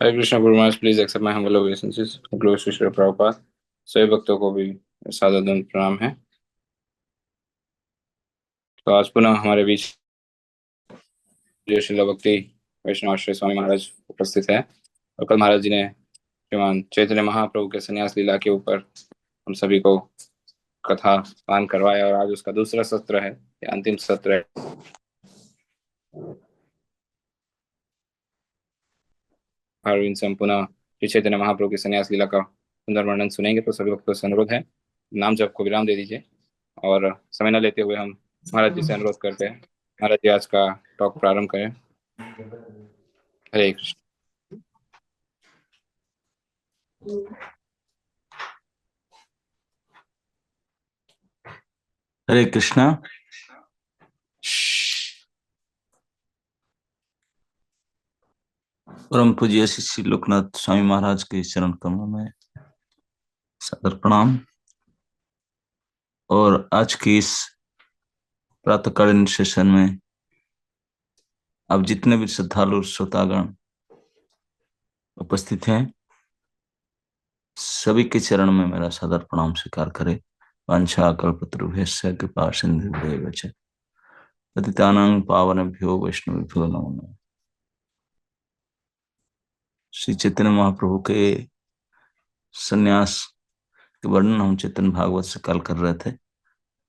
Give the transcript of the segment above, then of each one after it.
Hare Krishna Guru Maharaj, please accept my humble obeisances. Glory Shri Shri Prabhupada. सभी भक्तों को भी सादर दंड प्रणाम है. तो आज पुनः हमारे बीच श्रील भक्ति वैष्णव श्री स्वामी महाराज उपस्थित है. और कल महाराज जी ने श्रीमान चैतन्य महाप्रभु के संन्यास लीला के ऊपर हम सभी को कथा पान करवाया, और आज उसका दूसरा सत्र है, या अंतिम सत्र है. इनसे हम पुनः श्री चैतन्य महाप्रभु की संन्यास लीला का सुंदर वर्णन सुनेंगे. तो सभी भक्तों से अनुरोध है, नाम जप को विराम दे दीजिए. और समय न लेते हुए हम महाराज जी से अनुरोध करते हैं, महाराज जी आज का टॉक प्रारंभ करें. हरे कृष्ण. हरे कृष्णा. परम पूज्य श्री लोकनाथ स्वामी महाराज के चरण कमलों में सादर प्रणाम. और आज की इस प्रातःकालीन सेशन में अब जितने भी श्रद्धालु श्रोतागण उपस्थित हैं, सभी के चरण में मेरा सादर प्रणाम स्वीकार करें. वांछा कल्पतरुभ्यश्च कृपा सिंधुभ्येव च पतितानां पावनेभ्यो वैष्णवेभ्यो नमो नमः. श्री चैतन्य महाप्रभु के संन्यास के वर्णन हम चैतन्य भागवत से कल कर रहे थे.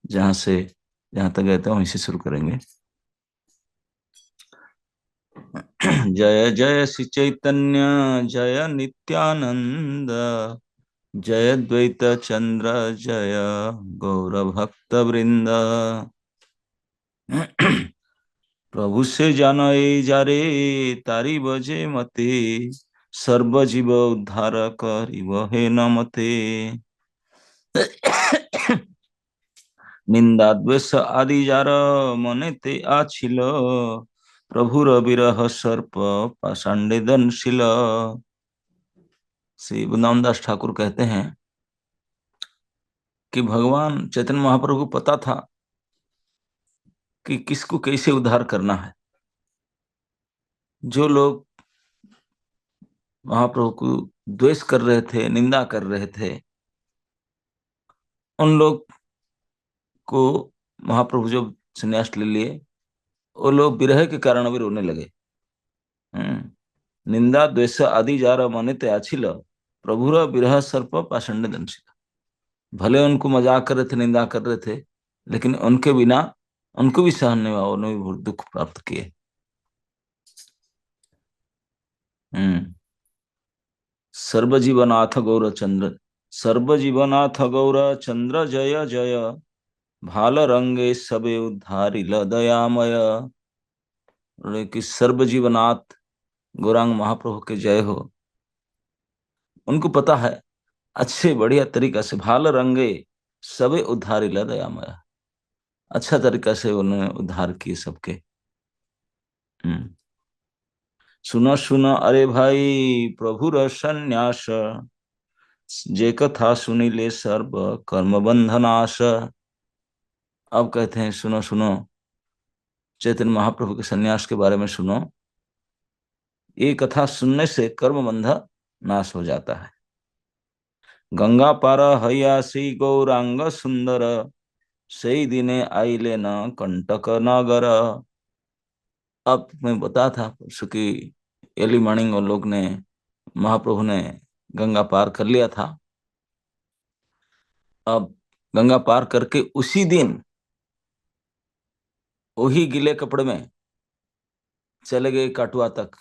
जहां तक गए थे वहीं से शुरू करेंगे. जय जय श्री चैतन्य जय नित्यानंद, जय द्वैत चंद्र जय गौर भक्त वृंद. प्रभु से जाने जारे तारी बजे मते, सर्व जीव उद्धार करिब हे नमते. निंदा द्वेष आदि जार मने ते आछिल, प्रभुर विरह सर्प पाषांडे दंशिल. श्री वृंदावन दास ठाकुर कहते हैं कि भगवान चैतन्य महाप्रभु को पता था कि किसको कैसे उद्धार करना है. जो लोग महाप्रभु को द्वेष कर रहे थे, निंदा कर रहे थे, उन लोग को महाप्रभु जब संन्यास ले लिए, वो लोग विरह के कारण भी रोने लगे. निंदा द्वेष आदि जार मने ते आछिल, प्रभुर विरह सर्प पाषंड दंशिल. भले उनको मजाक कर रहे थे, निंदा कर रहे थे, लेकिन उनके बिना उनको भी सहन नहीं हुआ, उन्होंने भी बहुत दुख प्राप्त किए. सर्वजीवनाथ गौर चंद्र, सर्वजीवनाथ गौर चंद्र जय जय, भाल रंगे सबे उद्धारिल दयामय. कि सर्वजीवनाथ गौरांग महाप्रभु के जय हो. उनको पता है अच्छे बढ़िया तरीका से, भाल रंगे सबे उद्धारिल दयामय, अच्छा तरीका से उन्होंने उद्धार किए सबके. सुनो सुनो अरे भाई प्रभु र संन्यास, जे कथा सुनी ले सर्व कर्म बंधनाश. अब कहते हैं सुनो सुनो, चैतन्य महाप्रभु के संन्यास के बारे में सुनो. ये कथा सुनने से कर्म बंध नाश हो जाता है. गंगा पार हयासी गौरांग सुंदर, सही दिने आइले न कंटक नगर. अब मैं बता था कि अर्ली मॉर्निंग उन लोग ने, महाप्रभु ने गंगा पार कर लिया था. अब गंगा पार करके उसी दिन वही गीले कपड़े में चले गए काटुआ तक.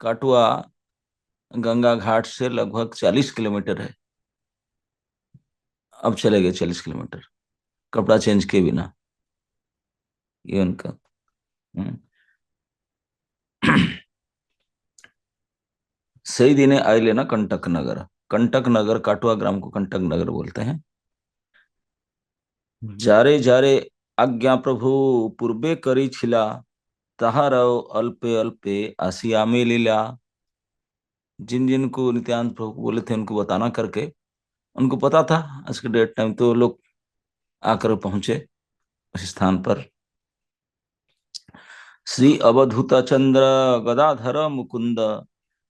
काटुआ गंगा घाट से लगभग 40 किलोमीटर है. अब चले गए 40 किलोमीटर कपड़ा चेंज किए बिना. ये उनका सही दिने आए लेना कंटक नगर. कंटक नगर, काटुआ ग्राम को कंटक नगर बोलते हैं. जारे जारे आज्ञा प्रभु पूर्वे करी छिला, ताहार अल्पे अल्पे आसिया में लीला. जिन जिन को नित्यानंद प्रभु बोले थे उनको बताना करके, उनको पता था आज के डेट टाइम, तो लोग आकर पहुंचे उस स्थान पर. श्री अवधूत चंद्र गदाधर मुकुंद,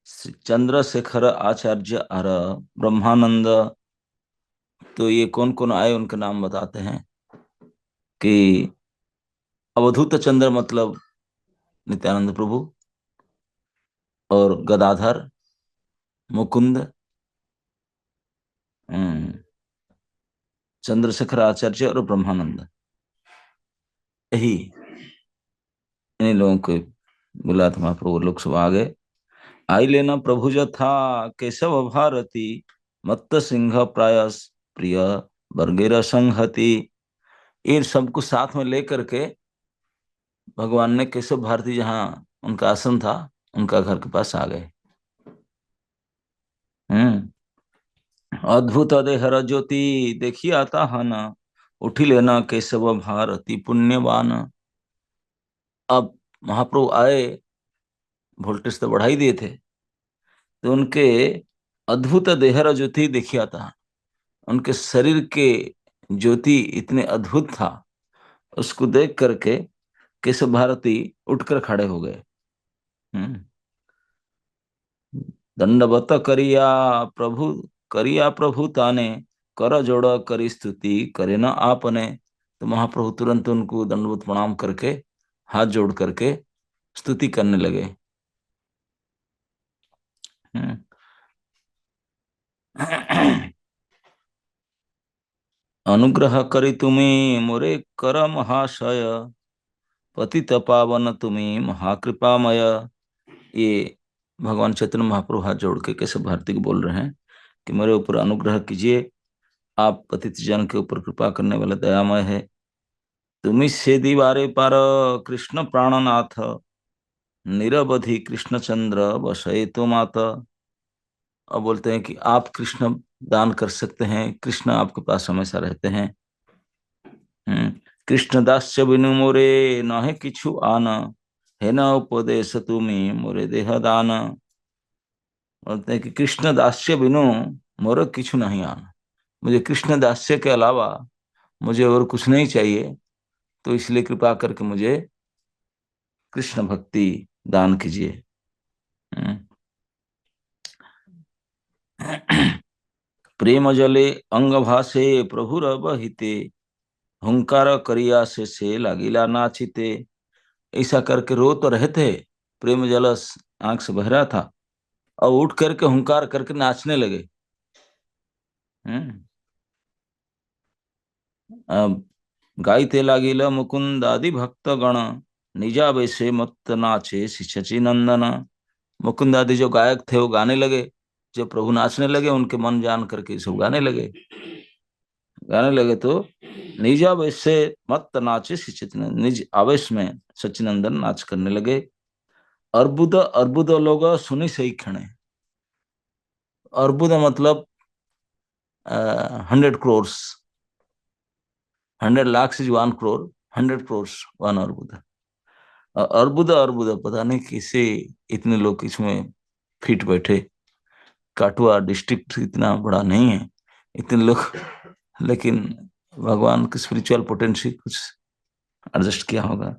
चंद्रशेखर आचार्य आर ब्रह्मानंद। तो ये कौन कौन आए उनके नाम बताते हैं कि अवधूत चंद्र मतलब नित्यानंद प्रभु, और गदाधर, मुकुंद, चंद्रशेखर आचार्य और ब्रह्मानंद, यही इन्हीं लोगों को बुलाया था महाप्रभु। लोग सब आ गए। आई लेना प्रभु जो था केशव भारती, मत्त सिंह प्रायस प्रिय बर्गेर संहति। इन सबको साथ में लेकर के भगवान ने केशव भारती जहाँ उनका आश्रम था, उनका घर के पास आ गए। अद्भुत देहर ज्योति देखी आता हन, उठी लेना केशव भारती पुण्यवान। अब महाप्रभु आए, वोल्टेज तो बढ़ा ही दिए थे, तो उनके अद्भुत देहर ज्योति देखी आता, उनके शरीर के ज्योति इतने अद्भुत था, उसको देख करके केशव भारती उठकर खड़े हो गए। हम्म दंडवत प्रभु करिया प्रभु ताने, कर जोड़ करी स्तुति करे न आपने। तो महाप्रभु तुरंत उनको दंडवत प्रणाम करके हाथ जोड़ करके स्तुति करने लगे। हम्म। अनुग्रह करी तुम्हें मोरे कर महाशय, पतित पावन तुम्हें महाकृपामय। ये भगवान चैतन्य महाप्रभु हाथ जोड़ के केशव भारती को बोल रहे हैं कि मेरे ऊपर अनुग्रह कीजिए, आप पतित जन के ऊपर कृपा करने वाला दयामय है। तुम्ही से दीवारे पार कृष्ण प्राणनाथ, निरवधि कृष्णचंद्र बसए तो माता। अब बोलते हैं कि आप कृष्ण दान कर सकते हैं, कृष्ण आपके पास हमेशा रहते हैं। कृष्ण दास्य बिनु मोरे नहे किछु आना, है न उपदेश तुम्हें मोरे देह दान। बोलते हैं कि कृष्ण दास्य बिनु मोरे किछु नहीं आना, मुझे कृष्ण दास्य के अलावा मुझे और कुछ नहीं चाहिए, तो इसलिए कृपा करके मुझे कृष्ण भक्ति दान कीजिए। प्रेम जले अंग भाषे प्रभुर बहिते, हुंकार करिया से लागिला नाचिते। ऐसा करके रो तो रहे थे, प्रेम जलस आंख से बह रहा था, और उठ करके हुंकार करके नाचने लगे। हम्म अब गाइते लागिला मुकुंद आदि भक्त गण, निजा वैसे मत नाचे शिशचि नंदन। मुकुंद आदि जो गायक थे वो गाने लगे, जब प्रभु नाचने लगे उनके मन जान करके सब गाने लगे तो निज आवेश से मत नाचे सचिनंदन, निज आवेश में सचिनंदन नाच करने लगे। अर्बुद अर्बुद लोग सुनी सही खणे। अर्बुद मतलब 100 crores, 100 lakhs is 1 crore, 100 crores 1 अर्बुद। अर्बुद अर्बुद पता नहीं किसे इतने लोग इसमें फिट बैठे। काठुआ डिस्ट्रिक्ट इतना बड़ा नहीं है, इतने लोग, लेकिन भगवान की स्पिरिचुअल पोटेंसी कुछ एडजस्ट किया होगा।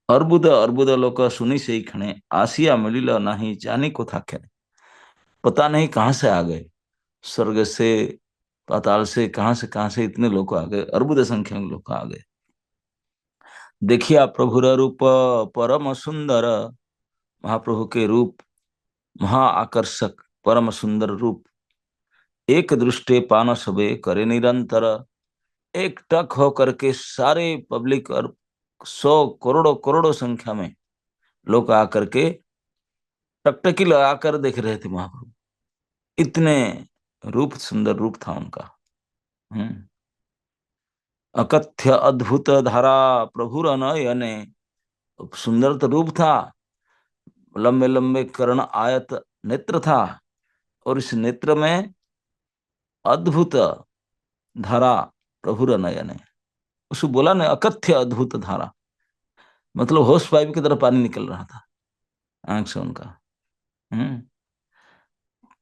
अर्बुद अर्बुद लोक सुनी से ही खणे, आसिया मिलिल नहीं जानी को था क्या। पता नहीं कहाँ से आ गए, स्वर्ग से पाताल से कहाँ से इतने लोग आ गए, अर्बुद संख्या में लोग आ गए। देखिया प्रभुर रूप परम सुंदर, महाप्रभु के रूप महा आकर्षक, परम सुंदर रूप। एक दृष्टि पान सबे करे निरंतर, एक टक होकर के सारे पब्लिक और 100 करोड़ों करोड़ों संख्या में लोग आकर के टकटकी लगाकर देख रहे थे महाप्रभु। इतने रूप, सुंदर रूप था उनका। हम्म अकथ्य अद्भुत धारा प्रभुर नयने, सुंदर तो रूप था, लंबे लंबे कर्ण आयत नेत्र था, और इस नेत्र में अद्भुत धारा प्रभुर नयने। उसको बोला ना अकथ्य अद्भुत धारा, मतलब होश पाइप की तरह पानी निकल रहा था आंख से उनका। हम्म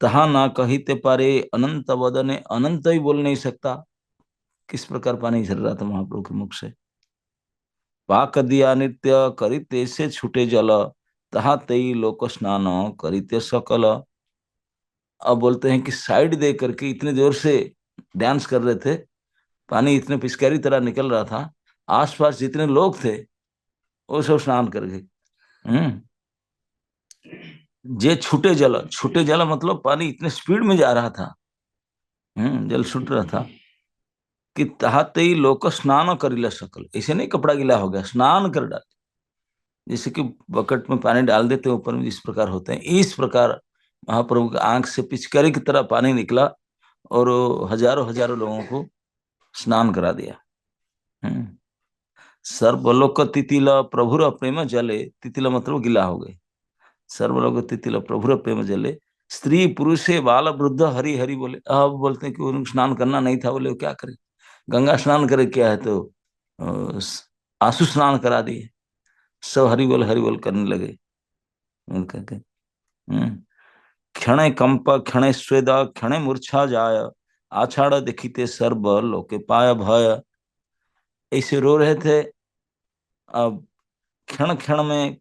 तहा ना कहिते पारे अनंत वदने, अनंत ही बोल नहीं सकता, किस प्रकार पानी झर रहा था महाप्रभु के मुख से। पाक दिया नित्य करिते से छूटे जल, तहा तेई लोक स्नान करिते सकल। अब बोलते हैं कि साइड दे करके इतने जोर से डांस कर रहे थे, पानी इतने पिचकारी तरह निकल रहा था, आसपास जितने लोग थे वो सब स्नान कर गए। हम्म। जे छूटे जल मतलब पानी इतने स्पीड में जा रहा था, जल छूट रहा था कि तहाते ही लोग स्नान कर ले सकल, ऐसे नहीं कपड़ा गीला हो गया, स्नान कर डाल, जैसे कि बकेट में पानी डाल देते हैं ऊपर में जिस प्रकार होते हैं, इस प्रकार महाप्रभु की आंख से पिचकारी की तरह पानी निकला और हजारों हजारों लोगों को स्नान करा दिया। हम्म। सर्वलोक तितिल प्रभुर प्रेम जले, तितिल मतलब गीला हो गए। सर्वलोक तितिल प्रभुर प्रेम जले, स्त्री पुरुष बाल वृद्ध हरि हरि बोले। अब बोलते हैं कि उनको स्नान करना नहीं था, बोले क्या करे, गंगा स्नान करे क्या है, तो आंसू स्नान करा दिए, सब हरि बोल करने लगे उनका के। क्षण कंप क्षण स्वेद क्षण मूर्छा जाय, आषाढ़ देखिते सर्व लोके पाय भय। ऐसे रो रहे थे, अब क्षण क्षण में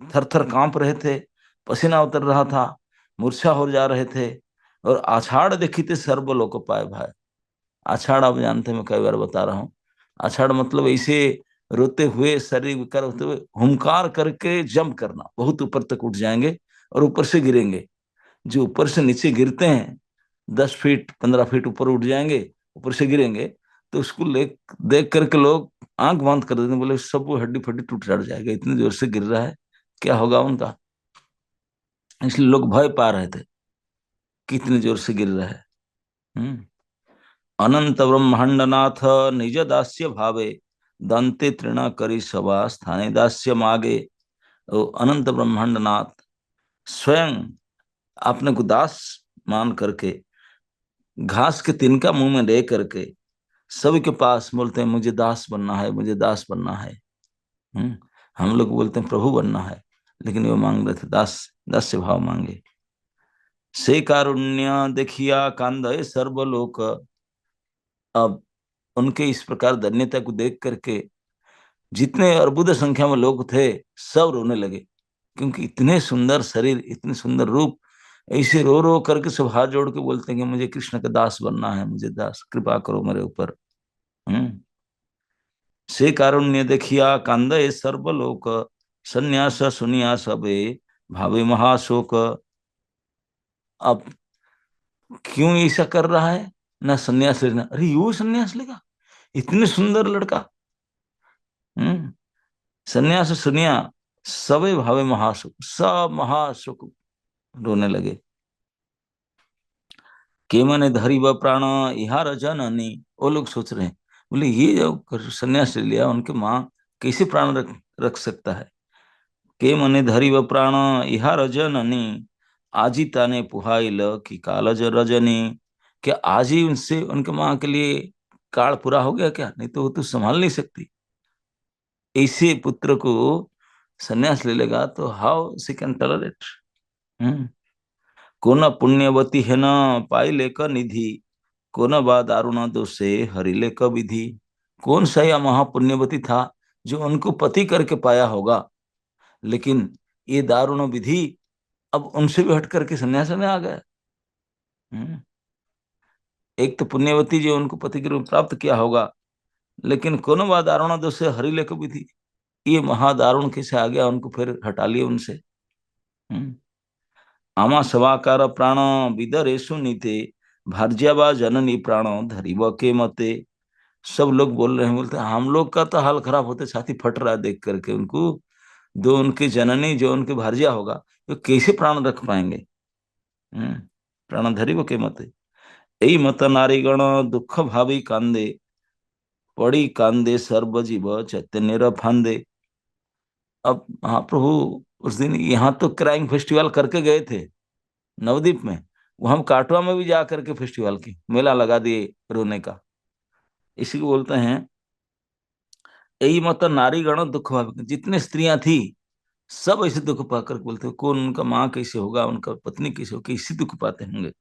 थर थर कांप रहे थे, पसीना उतर रहा था, मूर्छा हो जा रहे थे, और आषाढ़ देखिते सर्व लोक पाय भय। आषाढ़ आप जानते हैं, मैं कई बार बता रहा हूँ, आषाढ़ मतलब ऐसे रोते हुए, शरीर विकार होते हुए हुंकार करके जंप करना, बहुत ऊपर तक उठ जाएंगे और ऊपर से गिरेंगे। जो ऊपर से नीचे गिरते हैं, 10 फीट 15 फीट ऊपर उठ जाएंगे, ऊपर से गिरेंगे, तो उसको ले देख करके लोग आंख बंद कर देते हैं, बोले सब वो हड्डी फड्डी टूट चढ़ जाएगा, इतनी जोर से गिर रहा है, क्या होगा उनका। इसलिए लोग भय पा रहे थे, कितनी जोर से गिर रहा है। हम्म। अनंत ब्रह्मांडनाथ निज दास्य भावे, दंते तृणा करी सभा स्थाने दास्य मागे। ओ अनंत ब्रह्मांडनाथ स्वयं अपने को दास मान करके, घास के तिनका मुंह में ले करके सभी के पास बोलते हैं मुझे दास बनना है, मुझे दास बनना है। हम्म। हम लोग बोलते हैं प्रभु बनना है, लेकिन वो मांग रहे थे दास, दास्य भाव मांगे। से कारुण्य देखिया कांदय सर्वलोक। अब उनके इस प्रकार धन्यता को देख करके जितने अर्बुद संख्या में लोग थे, सब रोने लगे, क्योंकि इतने सुंदर शरीर, इतने सुंदर रूप, ऐसे रो रो करके सब हाथ जोड़ के बोलते हैं कि मुझे कृष्ण का दास बनना है, मुझे दास कृपा करो मेरे ऊपर। हम्म। से कारुण्य देखिया कांदे सर्वलोक, संन्यास सुनिया सबे भावे महाशोक। अब क्यों ऐसा कर रहा है, ना संन्यास लेना, अरे यू संन्यास लेगा, इतने सुंदर लड़का। हम्म। संन्यास सुनिया सबे भावे महाशोक, सब महाशोक रोने लगे। के मने धरी व प्राण इहार जननी, वो लोग सोच रहे हैं, बोले ये जो संन्यास ले लिया, उनके माँ कैसे प्राण रख रख सकता है। के मने धरी व प्राण इहार जननी, आजी ताने पुहाइल की कालज रजनी। क्या आज ही उनसे उनके माँ के लिए काल पूरा हो गया क्या, नहीं तो वो तो संभाल नहीं सकती। ऐसे पुत्र को संन्यास ले लेगा तो हाउ सी कैन टॉलरेट। हम्म। को न पुण्यवती है न पाई लेक निधि, को न बा दारुणा दोषे हरि लेक विधि। कौन सा यह महापुण्यवती था जो उनको पति करके पाया होगा, लेकिन ये दारुण विधि अब उनसे भी हट करके सन्यास में आ गया। हम्म। एक तो पुण्यवती जो उनको पति के रूप में प्राप्त किया होगा, लेकिन कोनो बा दारुण दोष से हरि लेक विधि, ये महादारुण कैसे आ गया, उनको फिर हटा लिए उनसे। हम्म। आमा सवाकार प्राण विदरेशु नीते, भार्यावा जननी प्राण धरिव के मते। सब लोग बोल रहे हैं, बोलते हैं हम लोग का तो हाल खराब होते, छाती फट रहा है देख करके उनको, दो उनके जननी जो उनके भार्या होगा, तो कैसे प्राण रख पाएंगे। हम्म। प्राण धरिव के मते, यही मत नारीगण दुख भावी कांदे, पड़ी कांदे सर्व जीव चैतन्य फांदे। अब महाप्रभु उस दिन यहाँ तो क्राइम फेस्टिवल करके गए थे नवद्वीप में, वो हम काटवा में भी जा करके फेस्टिवल की मेला लगा दिए रोने का। इसी को बोलते हैं यही मत नारी गण दुख भावी, जितने स्त्रियां थी सब ऐसे दुख पाकर बोलते, कौन उनका माँ कैसे होगा, उनका पत्नी कैसे होगी, इसी दुख पाते होंगे,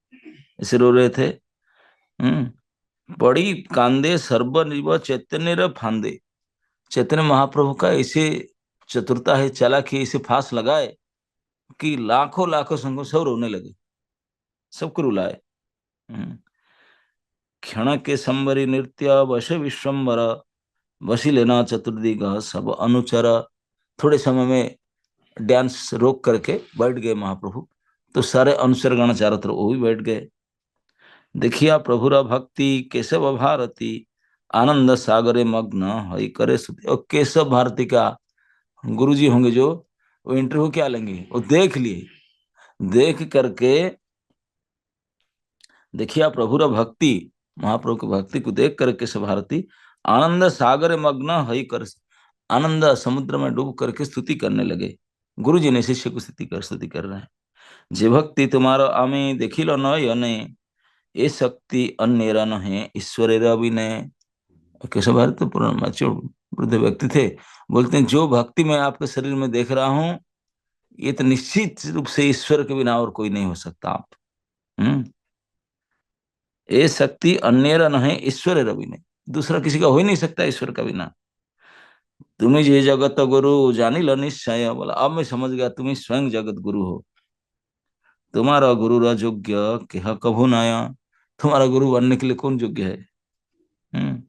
ऐसे रो रहे थे। बड़ी कांदे सर्व निव चैतन्य फांदे, चैतन्य महाप्रभु का ऐसे चतुरता है, चालाकी, इसे फांस लगाए कि लाखों लाखों संघों सब रोने लगे, सबको रुलाए। क्षण के संबरी नृत्य वश विश्वम्बर, वशी लेना चतुर्दिग सब अनुचर। थोड़े समय में डांस रोक करके बैठ गए महाप्रभु, तो सारे अनुचरगण चारों तरफ वो भी बैठ गए। देखिया प्रभुरा भक्ति केशव भारती, आनंद सागरे मग्न हई करे स्तुति। और केशव भारती का गुरुजी होंगे जो, वो इंटरव्यू क्या लेंगे, वो देख लिए। देख करके देखिया प्रभुरा भक्ति, महाप्रभु की भक्ति को देख करके केशव भारती आनंद सागर मग्न हई कर, आनंद समुद्र में डूब करके स्तुति करने लगे। गुरु जी ने शिष्य को स्तुति कर रहे हैं। जे भक्ति तुम्हारा आमे देखिलो नयने, ये शक्ति अन्य नहे ईश्वरेर अभिनय। केशव भारती तो पूर्ण मैच्योर वृद्ध व्यक्ति थे। बोलते हैं जो भक्ति मैं आपके शरीर में देख रहा हूं, ये तो निश्चित रूप से ईश्वर के बिना और कोई नहीं हो सकता। आप ये शक्ति अन्य नहे ईश्वरेर अभिनय, दूसरा किसी का हो ही नहीं सकता ईश्वर का बिना। तुम्हें ये जगत गुरु जानी लो निश्चय, बोला अब मैं समझ गया तुम्हें स्वयं जगत गुरु हो। तुम्हारा गुरु योग्य केह कभू नया, तुम्हारा गुरु बनने के लिए कौन योग्य है। हम्म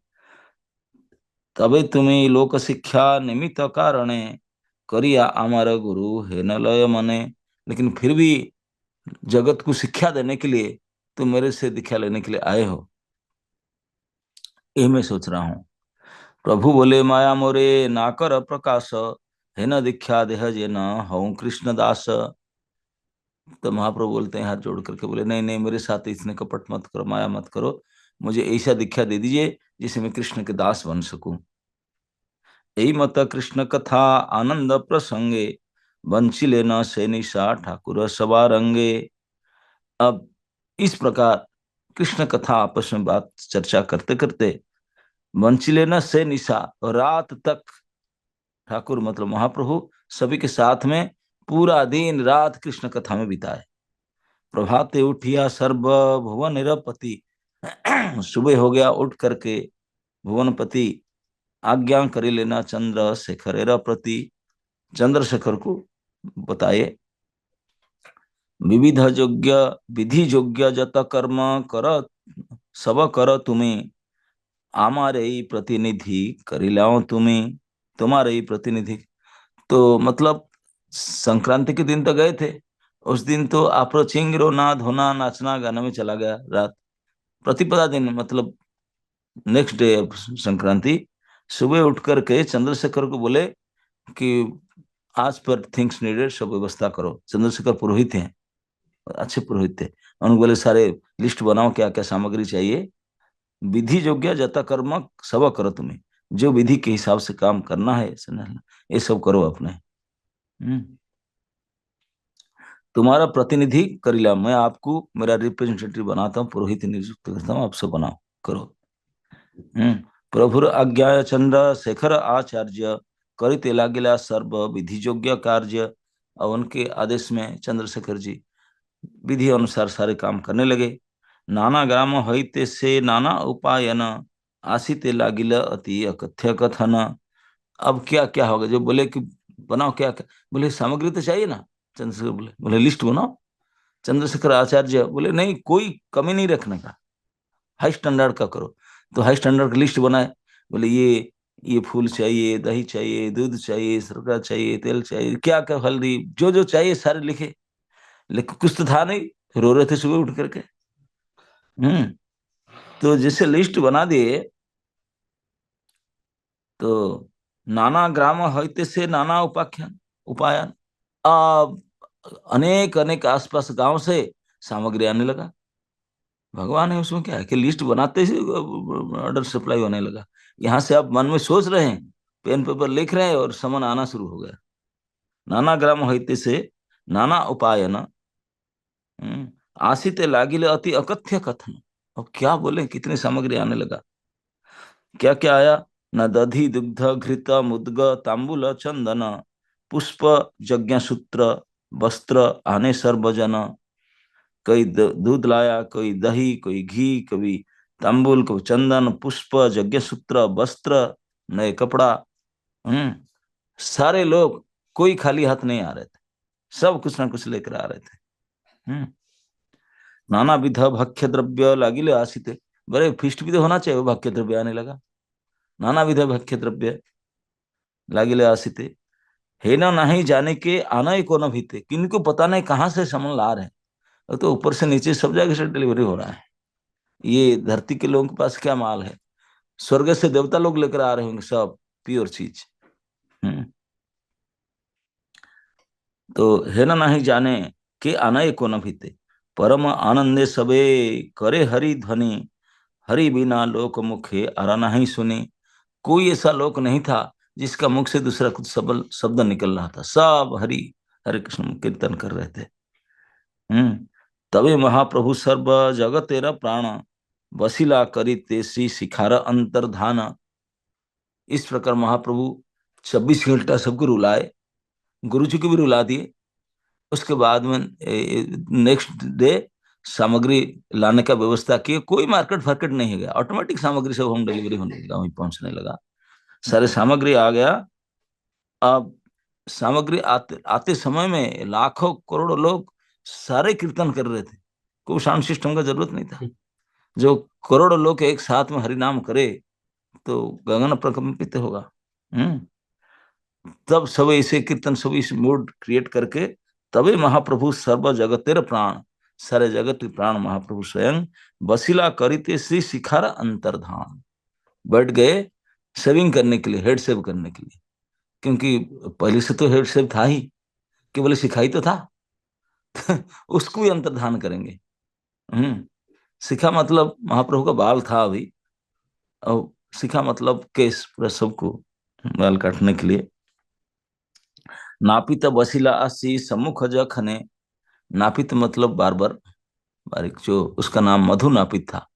तबे तुम्हें लोक शिक्षा निमित्त कारणे, करिया हमारा गुरु है न लय मने। लेकिन फिर भी जगत को शिक्षा देने के लिए तुम मेरे से दीक्षा लेने के लिए आए हो, ये मैं सोच रहा हूँ। प्रभु बोले माया मोरे ना कर प्रकाश, है न दीक्षा देह जे न हूँ कृष्ण दास। तो महाप्रभु बोलते हैं हाथ जोड़ करके, बोले नहीं नहीं मेरे साथ इसने कपट मत करो, माया मत करो, मुझे ऐसा दीक्षा दे दीजिए जिससे मैं कृष्ण के दास बन सकूं। यही मत कृष्ण कथा आनंद प्रसंगे, बंचिले न से निशा ठाकुर सभा रंगे। अब इस प्रकार कृष्ण कथा आपस में बात चर्चा करते करते वंचिले न से निशा, रात तक ठाकुर मतलब महाप्रभु सभी के साथ में पूरा दिन रात कृष्ण कथा में बिताए। प्रभाते उठिया सर्व भुवन निरपति, सुबह हो गया उठ करके भुवनपति आज्ञा करे लेना चंद्र शेखर प्रति, चंद्रशेखर को बताए विविध योग्य विधि योग्य जत कर्म कर, सब कर तुम्हें हमारे ही प्रतिनिधि करिलाओ तुम्हें, तुम्हारे ही प्रतिनिधि। तो मतलब संक्रांति के दिन तो गए थे, उस दिन तो अप्रोचिंग रोना धोना नाचना गाना में चला गया रात। प्रतिपदा दिन मतलब नेक्स्ट डे संक्रांति, सुबह उठ करके चंद्रशेखर को बोले कि आज पर थिंग्स नीडेड, सब व्यवस्था करो। चंद्रशेखर पुरोहित हैं, अच्छे पुरोहित थे। उन्होंने बोले सारे लिस्ट बनाओ क्या क्या सामग्री चाहिए, विधि योग्य जता कर्म सब करो तुम्हें, जो विधि के हिसाब से काम करना है ये सब करो अपने। तुम्हारा प्रतिनिधि करिला, मैं आपको मेरा रिप्रेजेंटेटिव बनाता हूँ, पुरोहित नियुक्त करता हूँ, आप सब बनाओ करो। प्रभुर आज्ञा चंद्र शेखर आचार्य, करिते लागिला सर्व विधि योग्य कार्य। और उनके आदेश में चंद्रशेखर जी विधि अनुसार सारे काम करने लगे। नाना ग्राम हईते से नाना उपायन, आसीते लागिल अति अकथ्य कथन। अब क्या क्या होगा, जो बोले कि बनाओ क्या क्या, बोले सामग्री तो चाहिए ना। चंद्रशेखर बोले बोले लिस्ट बनाओ। चंद्रशेखर आचार्य बोले नहीं कोई कमी नहीं रखने का, हाई स्टैंडर्ड का करो। तो हाई स्टैंडर्ड की लिस्ट बनाए। बोले ये फूल चाहिए, दही चाहिए, दूध चाहिए, शर्करा चाहिए, तेल चाहिए, क्या क्या हल्दी जो जो चाहिए सारे लिखे। लेकिन कुछ तो था नहीं, रो रहे थे सुबह उठ करके। हम्म तो जैसे लिस्ट बना दिए, तो नाना ग्राम होते से नाना उपाख्यान उपायन, अब अनेक अनेक आसपास गांव से सामग्री आने लगा। भगवान है उसमें, क्या है कि लिस्ट बनाते ही ऑर्डर सप्लाई होने लगा। यहाँ से आप मन में सोच रहे हैं, पेन पेपर लिख रहे हैं और सामान आना शुरू हो गया। नाना ग्राम होते से नाना उपायन, आसिते लागिले अति अकथ्य कथन। अब क्या बोले, कितनी सामग्री आने लगा। क्या क्या आया, न दधि दुग्ध घृत मुद्ग तांबूल चंदन, पुष्प यज्ञ सूत्र वस्त्र आने सर्वजन। कोई दूध लाया, कोई दही, कोई घी, कभी तांबुल, कभी चंदन, पुष्प, यज्ञ सूत्र, वस्त्र, नए कपड़ा। हम्म सारे लोग कोई खाली हाथ नहीं आ रहे थे, सब कुछ ना कुछ लेकर आ रहे थे। नाना विध भक्ष्य द्रव्य लागिले आसिते। बड़े फिस्ट भी तो होना चाहिए, वो भक्ष्य द्रव्य आने लगा। नाना विध भक्ष्य द्रव्य लागिले आसिते। हे ना नहीं जाने के आना ही को न भीते, किनको पता नहीं कहाँ से सामान ला रहे हैं। वो तो ऊपर से नीचे सब जगह से डिलीवरी हो रहा है। ये धरती के लोगों के पास क्या माल है, स्वर्ग से देवता लोग लेकर आ रहे होंगे सब प्योर चीज। हम्म। तो है ना नहीं जाने के आनय को न भीते, परम आनंदे सबे करे हरि ध्वनि। हरि बिना लोक मुखे अरा नहीं सुनी। कोई ऐसा लोक नहीं था जिसका मुख से दूसरा कुछ सबल शब्द निकल रहा था, सब हरि हरे कृष्ण कीर्तन कर रहे थे। तबे महाप्रभु सर्व जगत तेरा प्राण, वसीला करी तेसी शिखार अंतर्धान। इस प्रकार महाप्रभु 24 घंटा सबको रुलाए, गुरु जी को भी रुला दिए। उसके बाद में नेक्स्ट डे सामग्री लाने का व्यवस्था किए। कोई मार्केट फार्केट नहीं गया, ऑटोमेटिक सामग्री सब होम डिलीवरी होने लगा, वहीं पहुंचने लगा। सारे सामग्री आ गया। अब सामग्री आते आते समय में लाखों करोड़ों लोग सारे कीर्तन कर रहे थे। कोई साउंड सिस्टम का जरूरत नहीं था। जो करोड़ों लोग एक साथ में हरिनाम करे तो गगन प्रकंपित होगा। हम्म। तब सब ऐसे कीर्तन, सब इस मूड क्रिएट करके तबे महाप्रभु सर्व जगतेर प्राण, सारे जगत के प्राण महाप्रभु स्वयं वसीला करिते श्री शिखार अंतर्धान बैठ गए, सेविंग करने के लिए, हेड सेव करने के लिए। क्योंकि पहले से तो हेड सेव था ही, केवल सिखाई तो था। उसको भी अंतर्धान करेंगे। शिखा मतलब महाप्रभु का बाल था अभी, और शिखा मतलब केस पूरा सबको बाल काटने के लिए। नापित बसिला असी सम्मुख जखने। नापित मतलब बार्बर, बारीक, जो उसका नाम मधु नापित था,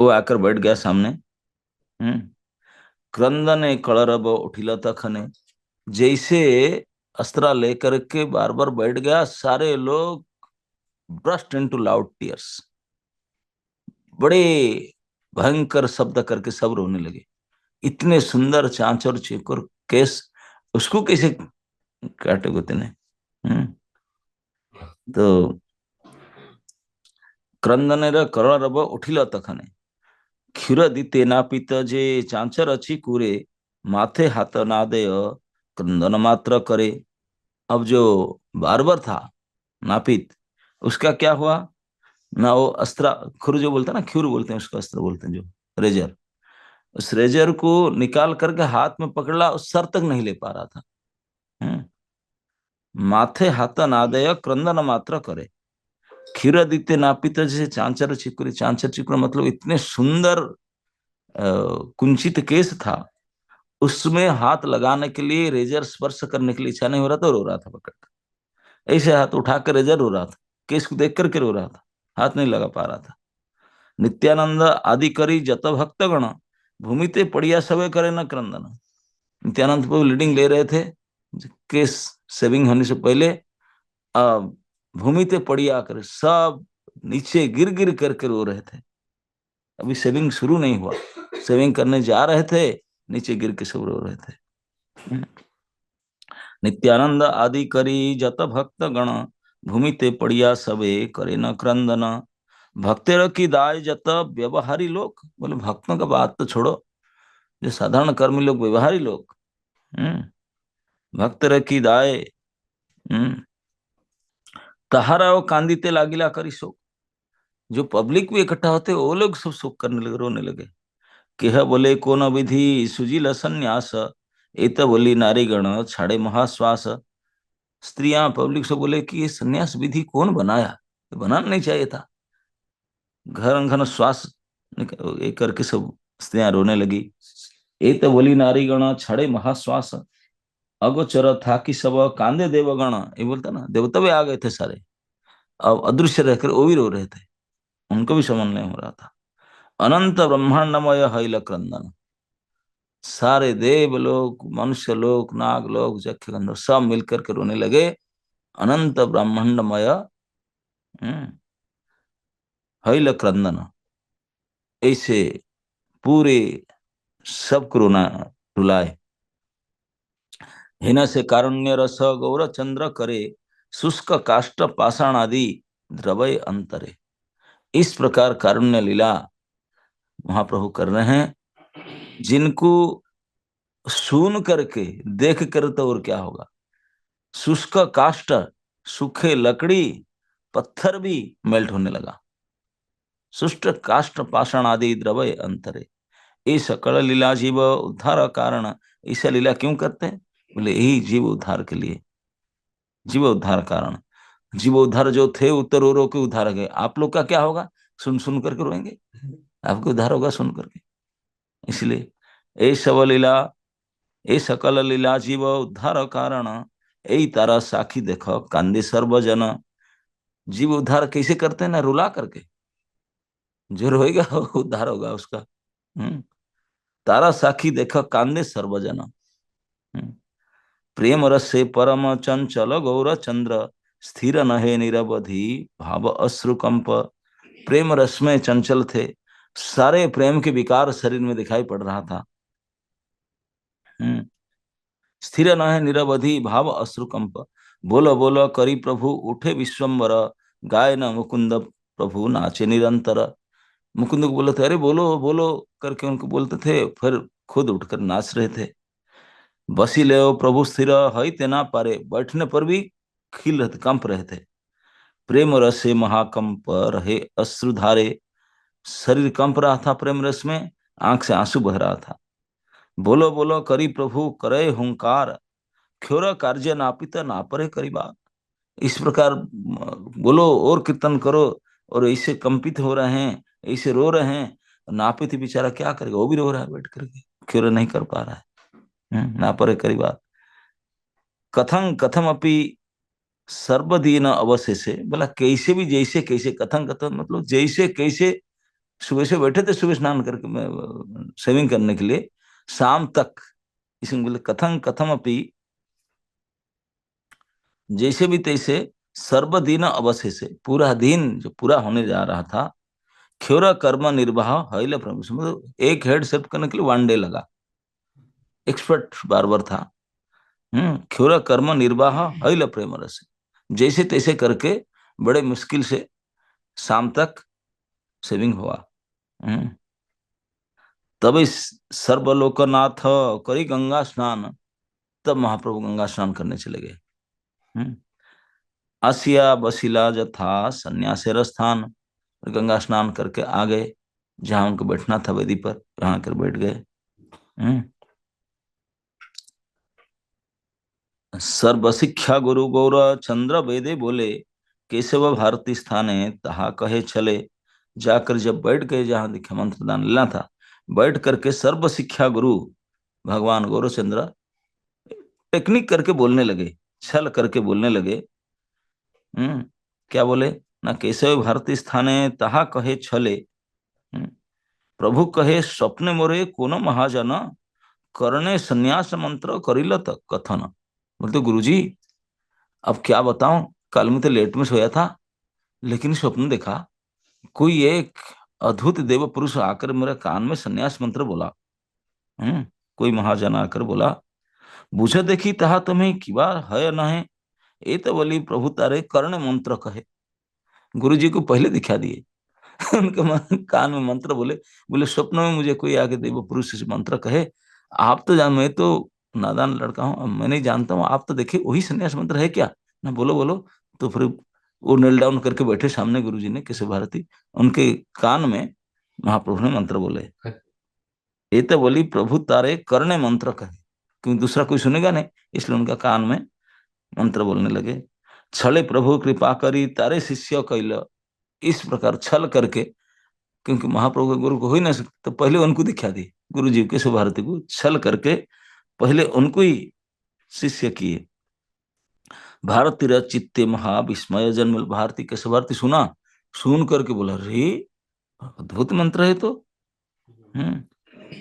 वो आकर बैठ गया सामने। हम्म। क्रंदने कलरब उठिला तखने। जैसे अस्त्रा लेकर के बार्बर बैठ गया, सारे लोग ब्रस्ट इनटू लाउड टीयर्स, बड़े भयंकर शब्द करके सब रोने लगे। इतने सुंदर चांचर चेकर केस, उसको कैसे काटे गोते ने। तो क्रंदनेर कलरब उठिला तखने। क्षीर दिते नापित जे चांचर अच्छी कूरे। माथे हाथ ना दे क्रंदन मात्र करे। अब जो बार्बर था नापित, उसका क्या हुआ ना, वो अस्त्र खुर जो बोलते हैं ना, ख्यूर बोलते हैं उसको, अस्त्र बोलते हैं जो, रेजर। उस रेजर को निकाल करके हाथ में पकड़ा, उस सर तक नहीं ले पा रहा था। हम्म। माथे हाथ नादय क्रंदन मात्र करे। क्षीरादित्य नापित जैसे चांचर चिकुरी, चांचर चिकुरा मतलब इतने सुंदर कुंचित केस था, उसमें हाथ लगाने के लिए, रेजर स्पर्श करने के लिए इच्छा नहीं हो रहा था, रो रहा था पकड़ कर। ऐसे हाथ उठाकर रेजर रो रहा था, केस को देख करके रो रहा था, हाथ नहीं लगा पा रहा था। नित्यानंद आदि करी जत भक्त गण। भूमिते पड़िया सबे करे न क्रंदन। नित्यानंद प्रभु लीडिंग ले रहे थे केस सेविंग होने से पहले। भूमि ते पड़िया कर, सब नीचे गिर गिर करके रो रहे थे। अभी सेविंग शुरू नहीं हुआ, सेविंग करने जा रहे थे, नीचे गिर के सब रो रहे थे। नित्यानंद आदि करी जत भक्त गण। भूमि ते पड़िया सबे करे न क्रंदन। भक्तेर की दाय जत व्यवहारी लोग। बोले भक्तों का बात तो छोड़ो, जो साधारण कर्मी लोग, व्यवहारी लोग, भक्तेर की दाय, तहारा वो कांदिते लागिला करी शोक। जो पब्लिक भी इकट्ठा होते वो लोग सब शोक करने लगे, रोने लगे। केह बोले को न विधि सुजील संन्यास। एत बोली नारीगण छाड़े महाश्वास। स्त्रियां पब्लिक से बोले कि ये संन्यास विधि कौन बनाया, ये बनाना नहीं चाहिए था। घर अंगन श्वास एक करके सब स्त्रियां रोने लगी। एत बोली नारीगण छड़े महाश्वास। अगोचर था कि सब कांदे देवगण। ये बोलता ना, देवता भी आ गए थे सारे, अब अदृश्य रहकर वो भी रो रहे थे, उनको भी समझ नहीं हो रहा था। अनंत ब्रह्मांडमय हैल क्रंदन। सारे देव लोग, मनुष्य लोग, नाग लोग, यक्ष गंधर्व सब मिलकर के रोने लगे। अनंत ब्रह्मांडमय हैल क्रंदन, ऐसे पूरे सबको रोना रुलाए। हिन से कारुण्य रस गौर चंद्र करे, शुष्क काष्ठ पाषाण आदि द्रवय अंतरे। इस प्रकार कारुण्य लीला महाप्रभु कर रहे हैं, जिनको सुन करके देख कर तो और क्या होगा। शुष्क काष्ठ, सूखे लकड़ी, पत्थर भी मेल्ट होने लगा। शुष्क काष्ठ पाषाण आदि द्रवय अंतरे। ये सकल लीला जीव उद्धार कारण। ऐसा लीला क्यों करते हैं? बोले यही जीव उद्धार के लिए, जीव उद्धार कारण। जीव उद्धार जो थे उत्तर रो के उद्धार गए। आप लोग का क्या होगा? सुन सुन करके रोएंगे, आपको उद्धार होगा सुन करके। इसलिए ये सब लीला, ये सकल लीला जीव उद्धार कारण। यही तारा साखी देखो कांदे सर्वजन। जीव उद्धार कैसे करते हैं ना? रुला करके। जो रोएगा वो उद्धार होगा उसका। तारा साखी देखो कांदे सर्वजन। प्रेम रस से परम चंचल गौर चंद्र, स्थिर न है निरवधि भाव अश्रुकंप। प्रेम रस में चंचल थे, सारे प्रेम के विकार शरीर में दिखाई पड़ रहा था। स्थिर न है निरवधि भाव अश्रुकंप। बोलो बोलो करी प्रभु उठे विश्वम्बर, गाय न मुकुंद प्रभु नाचे निरंतर। मुकुंद को बोले थे, अरे बोलो बोलो करके उनको बोलते थे, फिर खुद उठकर नाच रहे थे। बसी ले प्रभु स्थिर हई तेना पारे, बैठने पर भी खिल रहे थे, कंप रहे थे। प्रेम रस से महाकंप रहे अश्रुधारे। शरीर कंप रहा था प्रेम रस में, आंख से आंसू बह रहा था। बोलो बोलो करी प्रभु करे हुंकार, क्योर कार्य नापित ना परे करीबा। इस प्रकार बोलो और कीर्तन करो, और ऐसे कंपित हो रहे हैं, ऐसे रो रहे हैं। नापित बेचारा क्या करेगा, वो भी रो रहा है बैठ करके, क्योर नहीं कर पा रहा है। ना परे करीबा। कथं कथम अपि सर्वदीन अवशेषे। बोला कैसे भी, जैसे कैसे, कथं कथम मतलब जैसे कैसे। सुबह से बैठे थे, सुबह स्नान करके सेविंग करने के लिए, शाम तक। इसमें बोले कथं कथम अपि, जैसे भी तैसे, सर्वदीन अवशेषे, पूरा दिन जो पूरा होने जा रहा था। क्षुर कर्म निर्वाह हईल प्रभु, मतलब एक हेड सेट करने के लिए 1 डे लगा। एक्सपर्ट बार्बर था। क्षुर कर्म निर्वाह हईल प्रेम रस, जैसे तैसे करके बड़े मुश्किल से शाम तक सेविंग हुआ। तब इस सर्वलोकनाथ करी गंगा स्नान। तब महाप्रभु गंगा स्नान करने चले गए। आसिया बसिला जथा संन्यासेर स्थान। गंगा स्नान करके आ गए जहां उनको बैठना था वेदी पर, वहां आकर बैठ गए। सर्व शिक्षा गुरु गौर चंद्र वेदे बोले, केशव भारती स्थाने तहा कहे चले। जाकर जब बैठ गए जहां दीक्षा मंत्र दान लेना था, बैठ करके सर्व शिक्षा गुरु भगवान गौरचंद्र टेक्निक करके बोलने लगे, छल करके बोलने लगे। क्या बोले ना? केशव भारती स्थाने तहा कहे छले। प्रभु कहे स्वप्ने मोरे कोनो महाजन, करने संन्यास मंत्र करिल कथन। बोलते गुरुजी अब क्या बताऊं, कल में तो लेट में सोया था, लेकिन स्वप्न देखा, कोई एक अद्भुत देव पुरुष आकर मेरे कान में संन्यास मंत्र बोला। कोई महाजन आकर बोला, बुझ देखी तहा तुम्हें किबा है न है। ये तो बोली प्रभु तारे कर्ण मंत्र कहे। गुरु जी को पहले दिखा दिए। उनके कान में मंत्र बोले। बोले स्वप्न में मुझे कोई आके देव पुरुष से मंत्र कहे, आप तो जान, मैं तो नादान लड़का हूँ, मैं नहीं जानता हूँ, आप तो देखिए वही संन्यास मंत्र है क्या ना, बोलो बोलो। तो फिर वो नेल डाउन करके बैठे सामने गुरु जी ने, केशव भारती, उनके कान में महाप्रभु ने मंत्र बोले। ये तो बोली प्रभु तारे करने मंत्र कहे, क्योंकि दूसरा कोई सुनेगा नहीं, इसलिए उनका कान में मंत्र बोलने लगे। छले प्रभु कृपा करी तारे शिष्य कैल। इस प्रकार छल करके, क्योंकि महाप्रभु के गुरु को हो ही ना सकता, तो पहले उनको दिखा दी। गुरु जी केशव भारती को छल करके पहले उनको ही शिष्य किए। भारती चित्ते महाविस्मय जन्म। भारती केशव भारती सुना, सुन करके बोला, रे अद्भुत मंत्र है तो।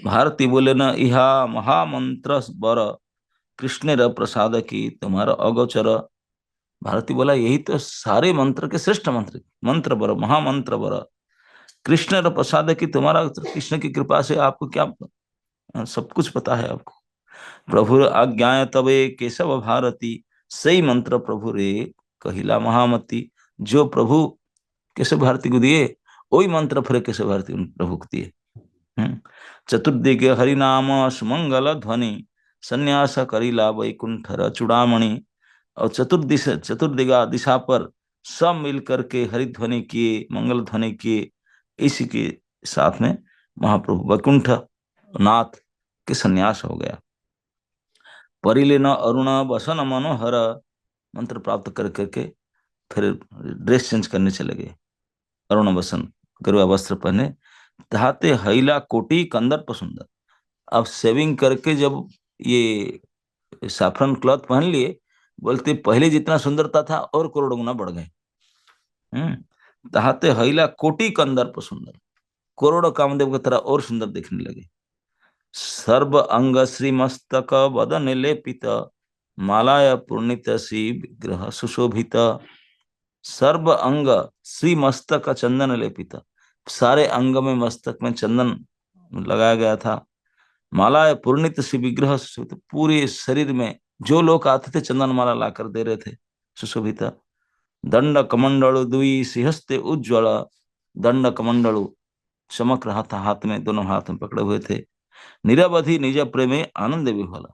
भारती बोले न इहा महामंत्र बर, कृष्ण र प्रसाद की तुम्हारा अगोचर। भारती बोला यही तो सारे मंत्र के श्रेष्ठ मंत्र, मंत्र बर, महामंत्र बर, कृष्ण र प्रसाद की तुम्हारा, कृष्ण की कृपा से आपको क्या सब कुछ पता है आपको। प्रभुर आज्ञाय तबे केशव भारती, सही मंत्र प्रभु रे कहिला महामती। जो प्रभु केशव भारती को दिए वही मंत्र फिर केशव भारती प्रभु को दिए। चतुर्दिग हरिनाम सुमंगल ध्वनि, संन्यास करिला वैकुंठर चूड़ामणि। और चतुर्दिगा दिशा पर सब मिल करके हरिध्वनि किए, मंगल ध्वनि किए। इसी के साथ में महाप्रभु वैकुंठ नाथ के संन्यास हो गया। परिलेन अरुण वसन मनोहर, मंत्र प्राप्त कर करके फिर ड्रेस चेंज करने चले गए। अरुण वसन, गरुआ वस्त्र पहने, धाते हैला कोटि कंदर्प सुंदर। अब सेविंग करके जब ये साफरन क्लॉथ पहन लिए, बोलते पहले जितना सुंदरता था और करोड़ गुना बढ़ गए। तहाते हैला कोटि कंदर्प सुंदर, करोड़ों कामदेव की तरह और सुंदर दिखने लगे। सर्व अंग श्री मस्तक वदन लेपित, मालाय पूर्णित श्री विग्रह सुशोभित। सर्व अंग श्री मस्तक चंदन लेपित, सारे अंग में मस्तक में चंदन लगाया गया था। मालाय पूर्णित श्री विग्रह सुशोभित, पूरे शरीर में जो लोग आते थे चंदन माला लाकर दे रहे थे, सुशोभित। दंड कमंडलु दुई सिंहस्ते उज्ज्वल, दंड कमंडलु चमक रहा था, हाथ में, दोनों हाथ में पकड़े हुए थे। निरवधि निज प्रेम में आनंद विभल,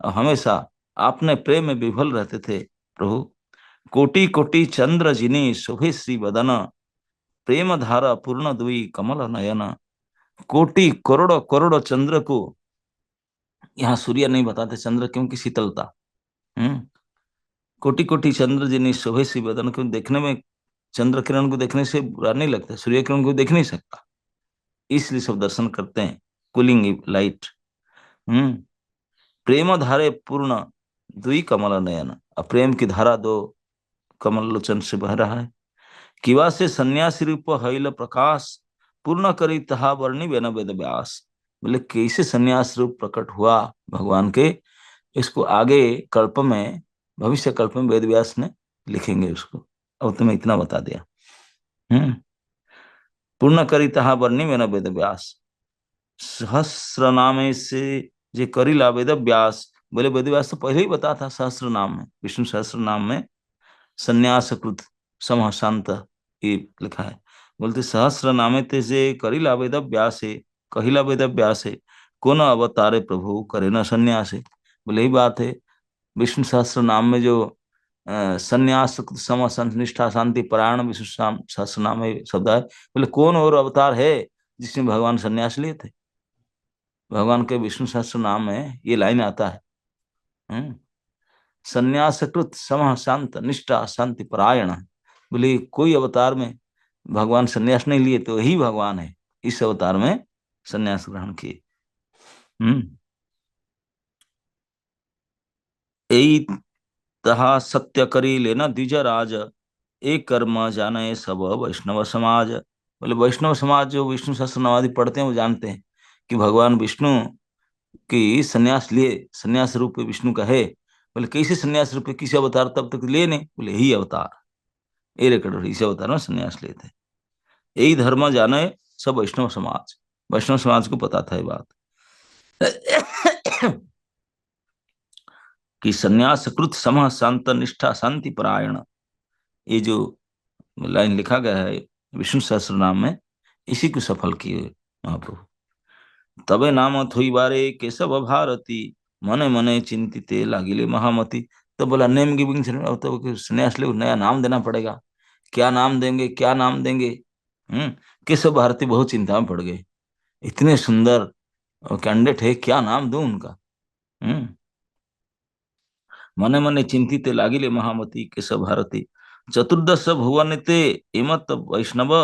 और हमेशा आपने प्रेम में विभल रहते थे प्रभु। कोटि कोटि चंद्र जिनी शोभे श्री वदन, प्रेम धारा पूर्ण दुई कमल नयन। कोटि करोड़ों करोड़ों चंद्र को, यहाँ सूर्य नहीं बताते चंद्र क्योंकि शीतलता। कोटि कोटि चंद्र जिनी शोभे श्री वदन, को देखने में, चंद्र किरण को देखने से बुरा नहीं लगता, सूर्य किरण को देख नहीं सकता, इसलिए सब दर्शन करते हैं, कूलिंग लाइट। प्रेम धारे पूर्ण दुई कमल नयन, प्रेम की धारा दो कमल लोचन से बह रहा है। किवा से सन्यासी रूप हैल प्रकाश, पूर्ण करी तहा वर्णि बेन वेद व्यास। बोले कैसे सन्यास रूप प्रकट हुआ भगवान के, इसको आगे कल्प में, भविष्य कल्प में वेद व्यास ने लिखेंगे उसको, अब तुम्हें इतना बता दिया। पूर्ण करी तहा वर्णि बेन वेद व्यास, सहस्र नामे से जे करिला वेद व्यास। बोले वेद व्यास तो पहले ही बता था, सहस्र नाम में, विष्णु सहस्र नाम में संन्यास कृत समः शांत ये लिखा है। बोलते सहस्र नामे ते से करिला वेद व्यासे, कहिला वेद व्यासे, कौन अवतारे प्रभु करे न संन्यासे। बोले यही बात है, विष्णु सहस्र नाम में जो संन्यास सम निष्ठा शांति परायण विष्णु सहस्र नाम में शब्द है। बोले कौन और अवतार है जिसमें भगवान संन्यास लिए थे। भगवान के विष्णु सहस्र नाम में ये लाइन आता है, संन्यासकृत समः शांत निष्ठा शांति परायण। बोले कोई अवतार में भगवान संन्यास नहीं लिए तो यही भगवान है, इस अवतार में संन्यास ग्रहण किए। यही तहा सत्य करी लेना द्विज राज, एक कर्म जाने सब वैष्णव समाज। बोले वैष्णव समाज जो विष्णु सहस्त्रनाम पढ़ते हैं वो जानते हैं कि भगवान विष्णु की संन्यास लिए, संन्यास रूप विष्णु का है। बोले कैसे संन्यास रूप, किसी अवतार तब तक लिए नहीं। बोले यही अवतार, ये रेकॉर्ड, इसी अवतार में संन्यास लिए थे। यही धर्म जाने सब वैष्णव समाज, वैष्णव समाज को पता था ये बात कि संन्यास कृत समः शांत निष्ठा शांति परायण, ये जो लाइन लिखा गया है विष्णु सहस्त्र नाम में, इसी को सफल किए महाप्रभु। तबे नाम थोई बारे केशव भारती, मने मने चिंतिते लागिले महामती। तो बोला नेम गिविंग, अब तो संन्यास ले, नया नाम देना पड़ेगा, क्या नाम देंगे, क्या नाम देंगे। केशव भारती बहुत चिंता में पड़ गए, इतने सुंदर कैंडिडेट है, क्या नाम दूं उनका। मने मने चिंतित लागिले महामती केशव भारती। चतुर्दश भुवन ते इमत वैष्णव,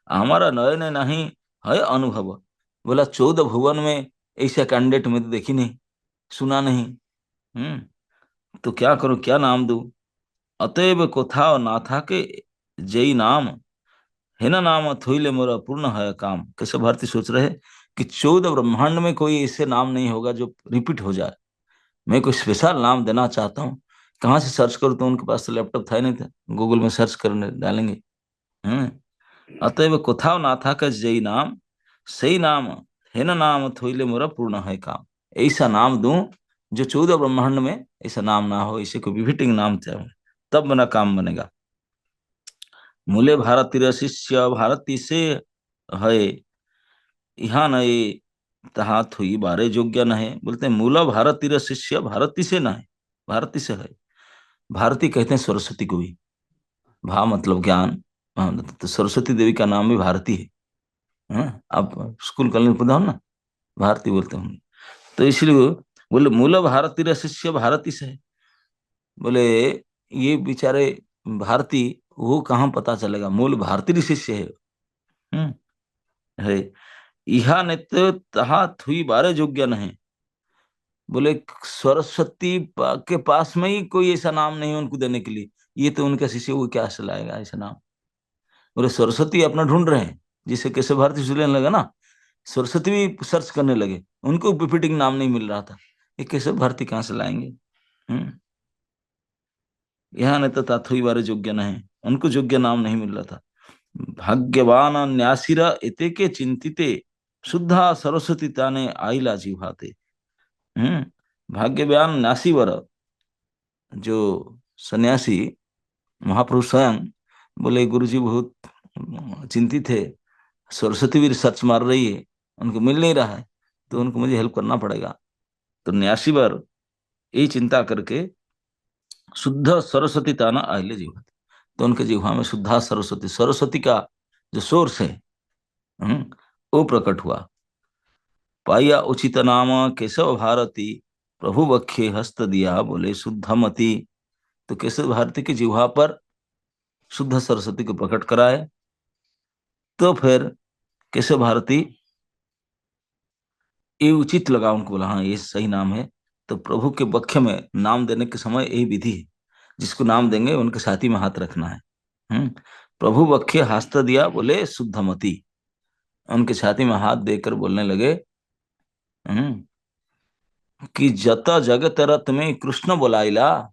हमारा नयन नहीं है अनुभव। बोला 14 भुवन में ऐसा कैंडिडेट में तो देखी नहीं, सुना नहीं। तो क्या करूं, क्या नाम दूं। अतएव कोथा नाथा के जय नाम, है ना नाम थोइले मोरा पूर्ण है काम। केशव भारती सोच रहे कि 14 ब्रह्मांड में कोई ऐसे नाम नहीं होगा जो रिपीट हो जाए, मैं कोई स्पेशल नाम देना चाहता हूँ। कहाँ से सर्च करूँ, तो उनके पास तो लैपटॉप था ही नहीं था, गूगल में सर्च करने डालेंगे। अतएव कोथा नाथा का जय नाम, सही नाम है ना नाम थोइले मोरा पूर्ण है काम। ऐसा नाम दूं जो 14 ब्रह्मांड में ऐसा नाम ना हो, इसे कोई विभिटिंग नाम चाहिए, तब मेरा काम बनेगा। मूले भारती शिष्य भारती से है, यहाँ नए तहा थुई बारे योग्य न है। बोलते हैं मूल भारती शिष्य भारती से न है, भारती से है। भारती कहते हैं सरस्वती को भी, भा मतलब ज्ञान, तो सरस्वती देवी का नाम भी भारती है। आप स्कूल कॉलेज में पढ़ा हो ना, भारती बोलते हैं। तो इसलिए बोले मूल भारती शिष्य भारती से है। बोले ये बेचारे भारती, वो कहाँ पता चलेगा, मूल भारतीय शिष्य है। है इहा नित्य तहा थुई बारे योग्य नहीं। बोले सरस्वती के पास में ही कोई ऐसा नाम नहीं है उनको देने के लिए, ये तो उनका शिष्य वो क्या से लाएगा ऐसा नाम। बोले सरस्वती अपना ढूंढ रहे हैं, जिसे कैसे भारती से लेने लगा ना, सरस्वती भी सर्च करने लगे, उनको बिफिटिंग नाम नहीं मिल रहा था, ये कैसे भारती कहाँ से लाएंगे। यहाँ नहीं तो ताथुई बारे योग्य नहीं, उनको योग्य नाम नहीं मिल रहा था। भाग्यवान न्यासीरा इते के चिंतिते शुद्धा सरस्वती ताने आईला जीवाते। भाग्यवान न्यासीवर, जो सन्यासी महापुरुष स्वयं बोले गुरुजी बहुत चिंतित है, सरस्वती भी रिसर्च मार रही है, उनको मिल नहीं रहा है, तो उनको मुझे हेल्प करना पड़ेगा। तो न्यासीवर ये चिंता करके शुद्ध सरस्वती ताना आइले जीवा, तो उनके जिह्वा में शुद्धा सरस्वती, सरस्वती का जो सोर्स है वो प्रकट हुआ। पाया उचित नाम केशव भारती, प्रभु वक्षे हस्त दिया बोले शुद्धमति। तो केशव भारती की जिह्वा पर शुद्ध सरस्वती को प्रकट कराए। तो फिर केशव भारती ये उचित लगा उनको, बोला हाँ ये सही नाम है। तो प्रभु के वक्ष में नाम देने के समय यही विधि है, जिसको नाम देंगे उनके छाती में हाथ रखना है। प्रभु वक्ष हस्त दिया बोले शुद्धमति, उनके छाती में हाथ देकर बोलने लगे कि जत जगत रत में कृष्ण बुलाइला,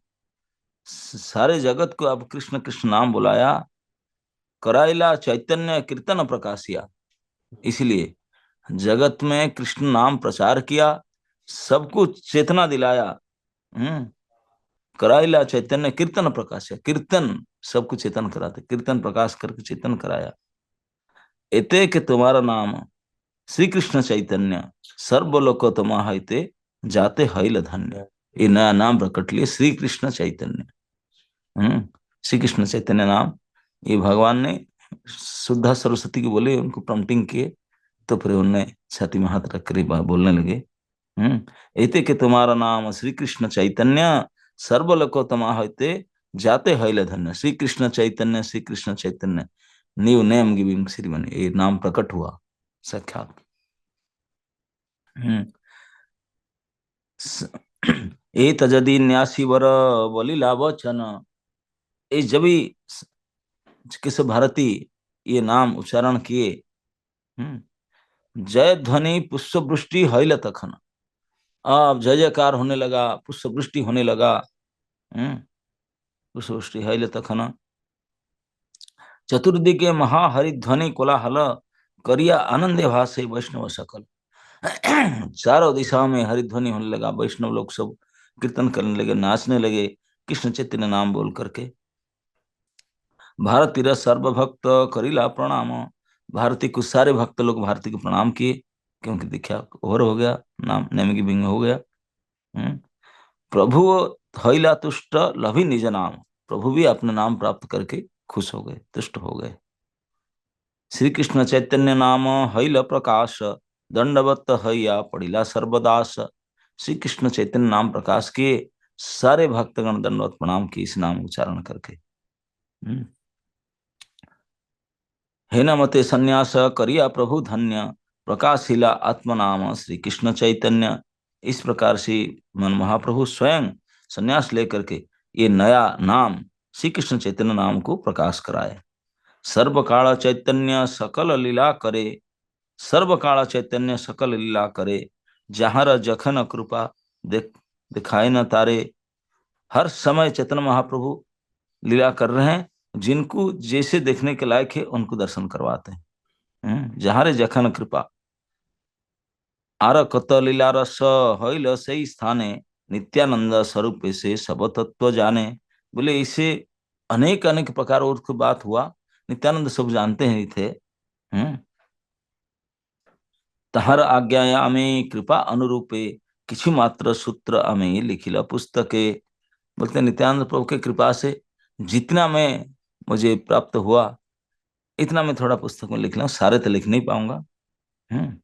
सारे जगत को अब कृष्ण कृष्ण नाम बुलाया। कराइला चैतन्य कीर्तन प्रकाशिया, इसलिए जगत में कृष्ण नाम प्रचार किया, सबको चेतना दिलाया। कराइला चैतन्य कीर्तन प्रकाशिया, कीर्तन सबको चेतन कराते, कीर्तन प्रकाश करके चेतन कराया। एते के तुम्हारा नाम श्री कृष्ण चैतन्य सर्वलोक तुम्हाते जाते हैल धन्य। ये नया नाम प्रकट लिए श्री कृष्ण चैतन्य। श्री कृष्ण चैतन्य नाम ये भगवान ने शुद्धा सरस्वती को बोले, उनको प्रम्पटिंग किए, तो फिर उन्हें छाती में हाथ रख कर बोलने लगे एते के तुम्हारा नाम श्री कृष्ण चैतन्य सर्वलोक तुम्हाते जाते हैल धन्य। Shri Krishna Chaitanya, Shri Krishna Chaitanya, new name giving ceremony, ये नाम प्रकट हुआ साक्षात। ए तजदी न्यासी वर बलिला वचन, ये जब भी किस भारती ये नाम उच्चारण किए, जय ध्वनि पुष्प वृष्टि हैल तखन, अब जय जयकार होने लगा, पुष्प वृष्टि होने लगा। पुष्प वृष्टि हैल तखन चतुर्दिके महाहरिध्वनि कोलाहल, करिया आनंद भाषे वैष्णव सकल। चारों दिशाओं में हरिध्वनि होने लगा, वैष्णव लोग सब कीर्तन करने लगे, नाचने लगे कृष्ण चैतन्य नाम बोल करके। भारती सर्वभक्त करिला प्रणाम, भारती को सारे भक्त लोग भारती को प्रणाम किए, क्योंकि दीक्षा ओवर हो गया, नाम नेम गिविंग हो गया। प्रभु हैला तुष्ट लभी निज नाम, प्रभु भी अपना नाम प्राप्त करके खुश हो गए, तुष्ट हो गए। श्री कृष्ण चैतन्य नाम हैल प्रकाश, दंडवत हैया पड़िला सर्वदास। श्री कृष्ण चैतन्य नाम प्रकाश किए, सारे भक्तगण दंडवत प्रणाम किए इस नाम उच्चारण करके। हे नमते संन्यास करिया प्रभु धन्य, प्रकाशिला आत्मनाम श्री कृष्ण चैतन्य। इस प्रकार से मन महाप्रभु स्वयं संन्यास लेकर के ये नया नाम श्री कृष्ण चैतन्य नाम को प्रकाश कराए। सर्वकाल चैतन्य सकल लीला करे, सर्वकाल चैतन्य सकल लीला करे, जहार जखन कृपा दिखाए न तारे। हर समय चैतन्य महाप्रभु लीला कर रहे हैं, जिनको जैसे देखने के लायक है उनको दर्शन करवाते हैं। जहारे जखन कृपा आर कत लीला रस हैल सही स्थाने, नित्यानंद स्वरूप से सब तत्व जाने। बोले इसे अनेक अनेक प्रकार और की बात हुआ, नित्यानंद सब जानते हैं थे। हम्म। तहर आज्ञा में कृपा अनुरूपे किसी मात्र सूत्र हमें लिखिला पुस्तके। बोलते नित्यानंद प्रभु के कृपा से जितना मैं मुझे प्राप्त हुआ इतना मैं थोड़ा पुस्तक में लिख लूं, सारे तो लिख नहीं पाऊंगा। हम्म।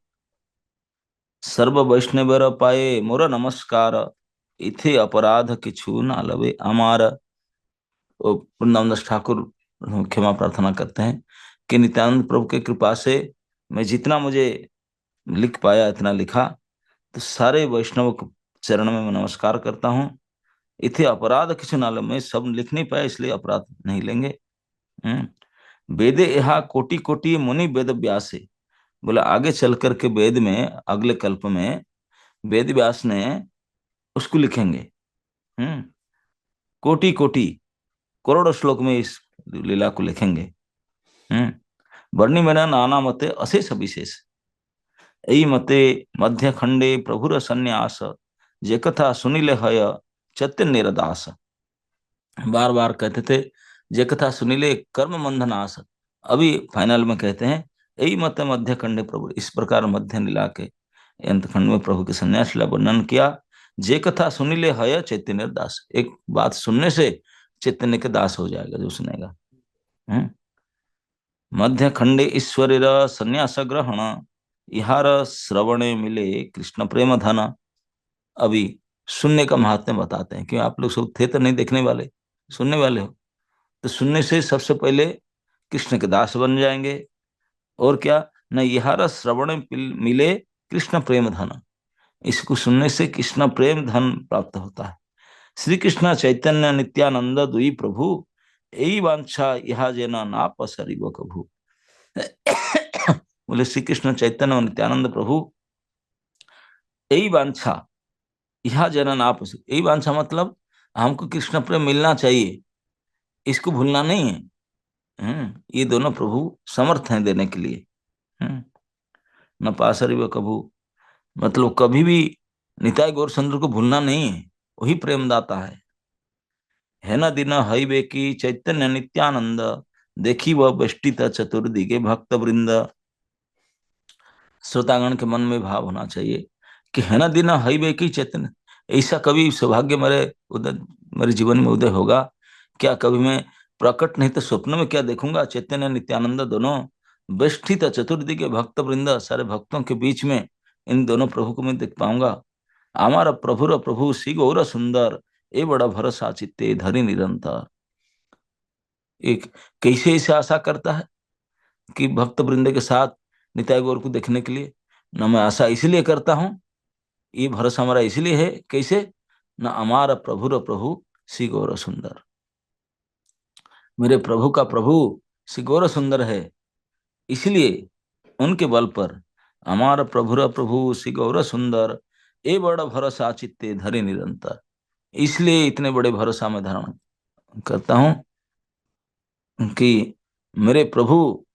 सर्व वैष्णवर पाए मोर नमस्कार, इथे अपराध किछु ना लवे हमारा। वृंदावन दास ठाकुर क्षमा प्रार्थना करते हैं कि नित्यानंद प्रभु के कृपा से मैं जितना मुझे लिख पाया इतना लिखा। तो सारे वैष्णव के चरण में मैं नमस्कार करता हूँ। इथे अपराध किसी नाल, मैं सब लिख नहीं पाया इसलिए अपराध नहीं लेंगे। वेदे यहाँ कोटि कोटि मुनि वेद व्यासे। बोला आगे चल करके वेद में अगले कल्प में वेद व्यास ने उसको लिखेंगे। हम्म। कोटि कोटि करोड़ों श्लोक में इस लीला को लिखेंगे। वर्णि में नाना मते अशेष विशेष, यही मते मध्य खंडे प्रभुर संन्यास, जे कथा सुनिले हय चैतन्य दास। बार बार कहते थे जे कथा सुनिले कर्म बंधनास। अभी फाइनल में कहते हैं यही मत मध्य खंडे प्रभु, इस प्रकार मध्य लीला के अंत खंड में प्रभु के संन्यास लीला वर्णन किया। जे कथा सुनिले हय चैतन्य दास, एक बात सुनने से चैतन्य के दास हो जाएगा जो सुनेगा। मध्य खंडे ईश्वरेर संन्यास ग्रहण, इहार श्रवणे मिले कृष्ण प्रेम धन। अभी सुनने का महात्म्य बताते हैं, क्यों आप लोग सब थे तो नहीं देखने वाले, सुनने वाले हो। तो सुनने से सबसे पहले कृष्ण के दास बन जाएंगे। और क्या न, इहार श्रवण मिले कृष्ण प्रेम धन, इसको सुनने से कृष्ण प्रेम धन प्राप्त होता है। श्री कृष्ण चैतन्य नित्यानंद दुई प्रभु, यही वांछा यह जेना नाप सरिव कभू। बोले श्री कृष्ण चैतन्य और नित्यानंद प्रभु, यही वांछा यह जना नाप, यही वांछा मतलब हमको कृष्ण प्रेम मिलना चाहिए, इसको भूलना नहीं है। ये दोनों प्रभु समर्थ हैं देने के लिए। न पासरी व कभू, मतलब कभी भी निताई गौर चंद्र को भूलना नहीं है, वही प्रेमदाता है न दिन हईबे की चैतन्य नित्यानंद, देखी वह बेष्टित चतुर्दिगे भक्त वृंद। श्रोतागण के मन में भाव होना चाहिए कि है ना दिन हईबे की चैतन्य, ऐसा कभी सौभाग्य मेरे उदय, मेरे जीवन में उदय होगा क्या? कभी मैं प्रकट नहीं तो स्वप्न में क्या देखूंगा? चैतन्य नित्यानंद दोनों बेष्टित चतुर्दिगे के भक्त वृंद, सारे भक्तों के बीच में इन दोनों प्रभु को मैं देख पाऊंगा। हमारा प्रभुर प्रभु श्री गौर सुंदर, ये बड़ा भरोसा चित्ते धरि निरंतर। एक कैसे ऐसे आशा करता है कि भक्त वृंद के साथ निताई गौर को देखने के लिए? न मैं आशा इसलिए करता हूं, ये भरोसा हमारा इसलिए है, कैसे न, हमारा प्रभु प्रभु श्री गौर सुंदर, मेरे प्रभु का प्रभु श्री गौर सुंदर है, इसलिए उनके बल पर हमारा प्रभु प्रभु श्री गौर सुंदर, ये बड़ा भरोसा चित्ते धरे निरंतर। इसलिए इतने बड़े भरोसा में धारण करता हूं कि मेरे प्रभु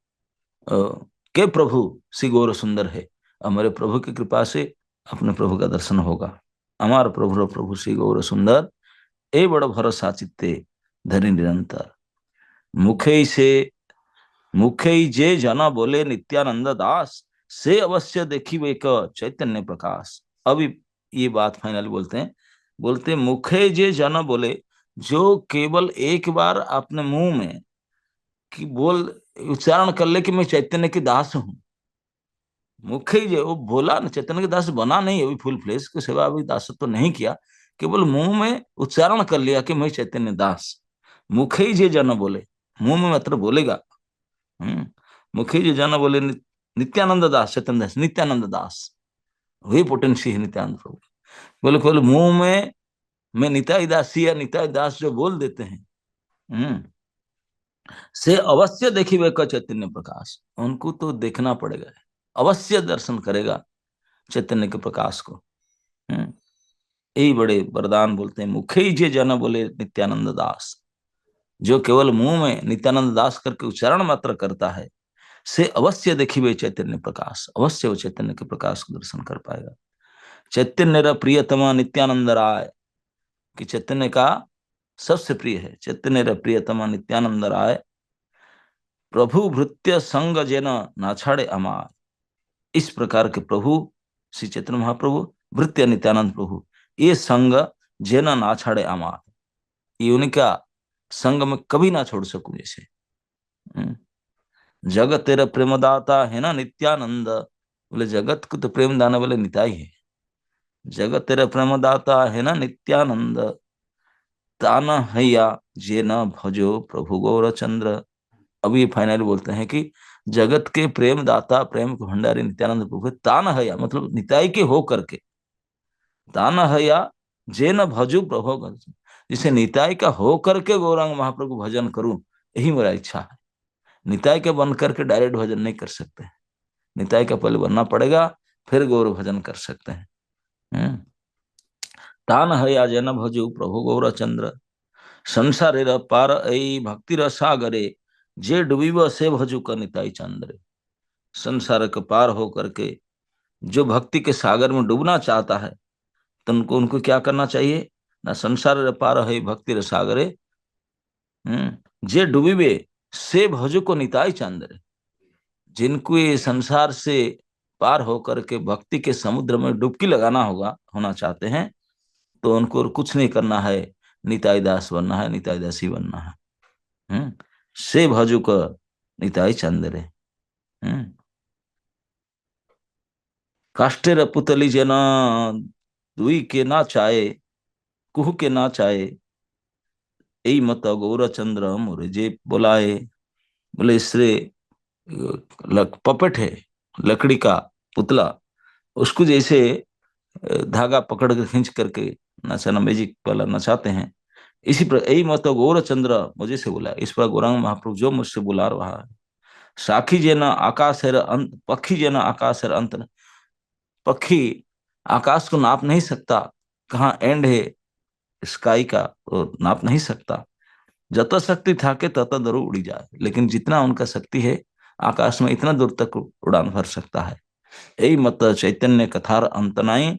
के प्रभु श्री गौर सुंदर है, और मेरे प्रभु की कृपा से अपने प्रभु का दर्शन होगा। हमारा प्रभु प्रभु श्री गौर सुंदर, ए बड़ भरोसा चित्ते धरि निरंतर। मुखे से मुखे जे जना बोले नित्यानंद दास, से अवश्य देखी वे चैतन्य प्रकाश। अभी ये बात फाइनल बोलते हैं, बोलते मुखे जे जना बोले, जो केवल एक बार अपने मुंह में कि बोल उच्चारण कर ले कि मैं चैतन्य के दास हूं। मुखे जो वो बोला ना, चैतन्य के दास बना नहीं, अभी फुल फ्लेश की सेवा अभी दासत्व तो नहीं किया, केवल मुंह में उच्चारण कर लिया कि मैं चैतन्य दास। मुखे ही जे जन बोले, मुंह में मतलब बोलेगा। मुखे जे जन बोले नित्यानंद दास, चैतन्य दास, नित्यानंद दास, वही पोटेंसी है नित्यानंद प्रभु। बोले केवल मुंह में मैं निताई दासी या निताई दास जो बोल देते हैं, से अवश्य देखी वे का चैतन्य प्रकाश, उनको तो देखना पड़ेगा, अवश्य दर्शन करेगा चैतन्य के प्रकाश को। यही बड़े वरदान बोलते हैं। मुखे ही जे जन बोले नित्यानंद दास, जो केवल मुंह में नित्यानंद दास करके उच्चारण मात्र करता है, से अवश्य देखी वे चैतन्य प्रकाश, अवश्य वो चैतन्य के प्रकाश को दर्शन कर पाएगा। चैतन्य प्रियतमा नित्यानंद राय, कि चैतन्य का सबसे प्रिय है। चैतन्य प्रियतमा नित्यानंद राय, प्रभु भृत्य संग जेन ना छाड़े अमार। इस प्रकार के प्रभु श्री चैतन्य महाप्रभु, भृत्य नित्यानंद प्रभु, ये संग जेन ना छाड़े अमार, ये उनका संग में कभी ना छोड़ सकूं जैसे। जगत तेरा प्रेमदाता है ना नित्यानंद, बोले जगत को तो प्रेम दाने वाले निताई है। जगत तेरा प्रेमदाता है ना नित्यानंद, ताना हैया जे न भजो प्रभु गौरचंद्र। अब ये फाइनली बोलते हैं कि जगत के प्रेम दाता, प्रेम के भंडारी नित्यानंद प्रभु ताना हैया, मतलब निताई के हो करके, ताना हैया जे न भजो प्रभु गौरचंद्र, जिसे निताई का हो करके गौरांग महाप्रभु भजन करूं, यही मेरा इच्छा है। निताई के बन करके डायरेक्ट भजन नहीं कर सकते, निताई का पहले बनना पड़ेगा, फिर गौर भजन कर सकते हैं। तान हैया जन भजो प्रभु गौरचंद्र, संसारेर पार ऐ भक्ति सागरे, जे डूबीब से भजु का निताई चंद्र। संसार के पार हो करके जो भक्ति के सागर में डूबना चाहता है, तो उनको उनको क्या करना चाहिए ना, संसार पार है भक्ति सागरे, जे डूबीबे से भजु को निताई चंद्र। जिनको ये संसार से पार होकर के भक्ति के समुद्र में डुबकी लगाना होगा, होना चाहते हैं, तो उनको कुछ नहीं करना है, निताई दास बनना है, निताई दासी बनना है। से भजु का निताई चंद्रे। काष्टेर पुतली जना दुई के ना चाहे, कुहू के ना चाहे, यही मत गौरचंद्र मोरे जे बोलाए। बोले इससे पपेट है, लकड़ी का पुतला, उसको जैसे धागा पकड़ कर खींच करके नचाना, मैजिक वाला नचाते हैं, इसी पर यही मत गौरचंद्र मुझे से बोला। इस पर गौरांग महाप्रभु जो मुझसे बुला रहा है, साखी जे न आकाश है अंत, पक्षी जे न आकाश है अंत। पक्षी आकाश को नाप नहीं सकता, कहाँ एंड है स्काई का, वो नाप नहीं सकता। जत शक्ति था के तत दरो उड़ी जाए, लेकिन जितना उनका शक्ति है, आकाश में इतना दूर तक उड़ान भर सकता है। यही मत चैतन्य कथार अंतनाई,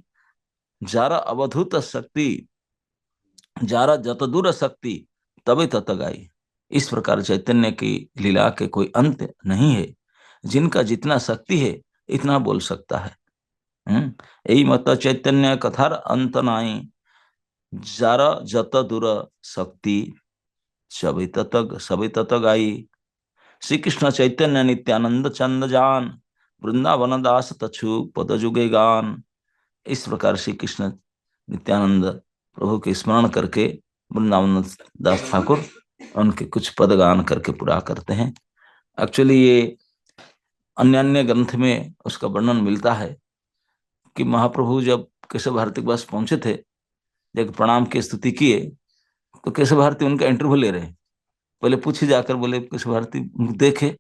जारा अवधूत शक्ति, जारा जत दूर शक्ति तबे तत गाई। इस प्रकार चैतन्य की लीला के कोई अंत नहीं है, जिनका जितना शक्ति है इतना बोल सकता है। यही मत चैतन्य कथार अंत नाई, जारा जत दूर शक्ति सभी तत गाई। श्री कृष्ण चैतन्य नित्यानंद चंद जान, वृंदावन दास तछु पद जुगे गान। इस प्रकार श्री कृष्ण नित्यानंद प्रभु के स्मरण करके वृंदावन दास ठाकुर उनके कुछ पद गान करके पूरा करते हैं। एक्चुअली ये अन्य अन्य ग्रंथ में उसका वर्णन मिलता है कि महाप्रभु जब केशव भारती के पास पहुंचे थे, जब प्रणाम की स्तुति किए, तो केशव भारती उनका इंटरव्यू ले रहे हैं। पहले पूछे जाकर, बोले केशव भारती देखे,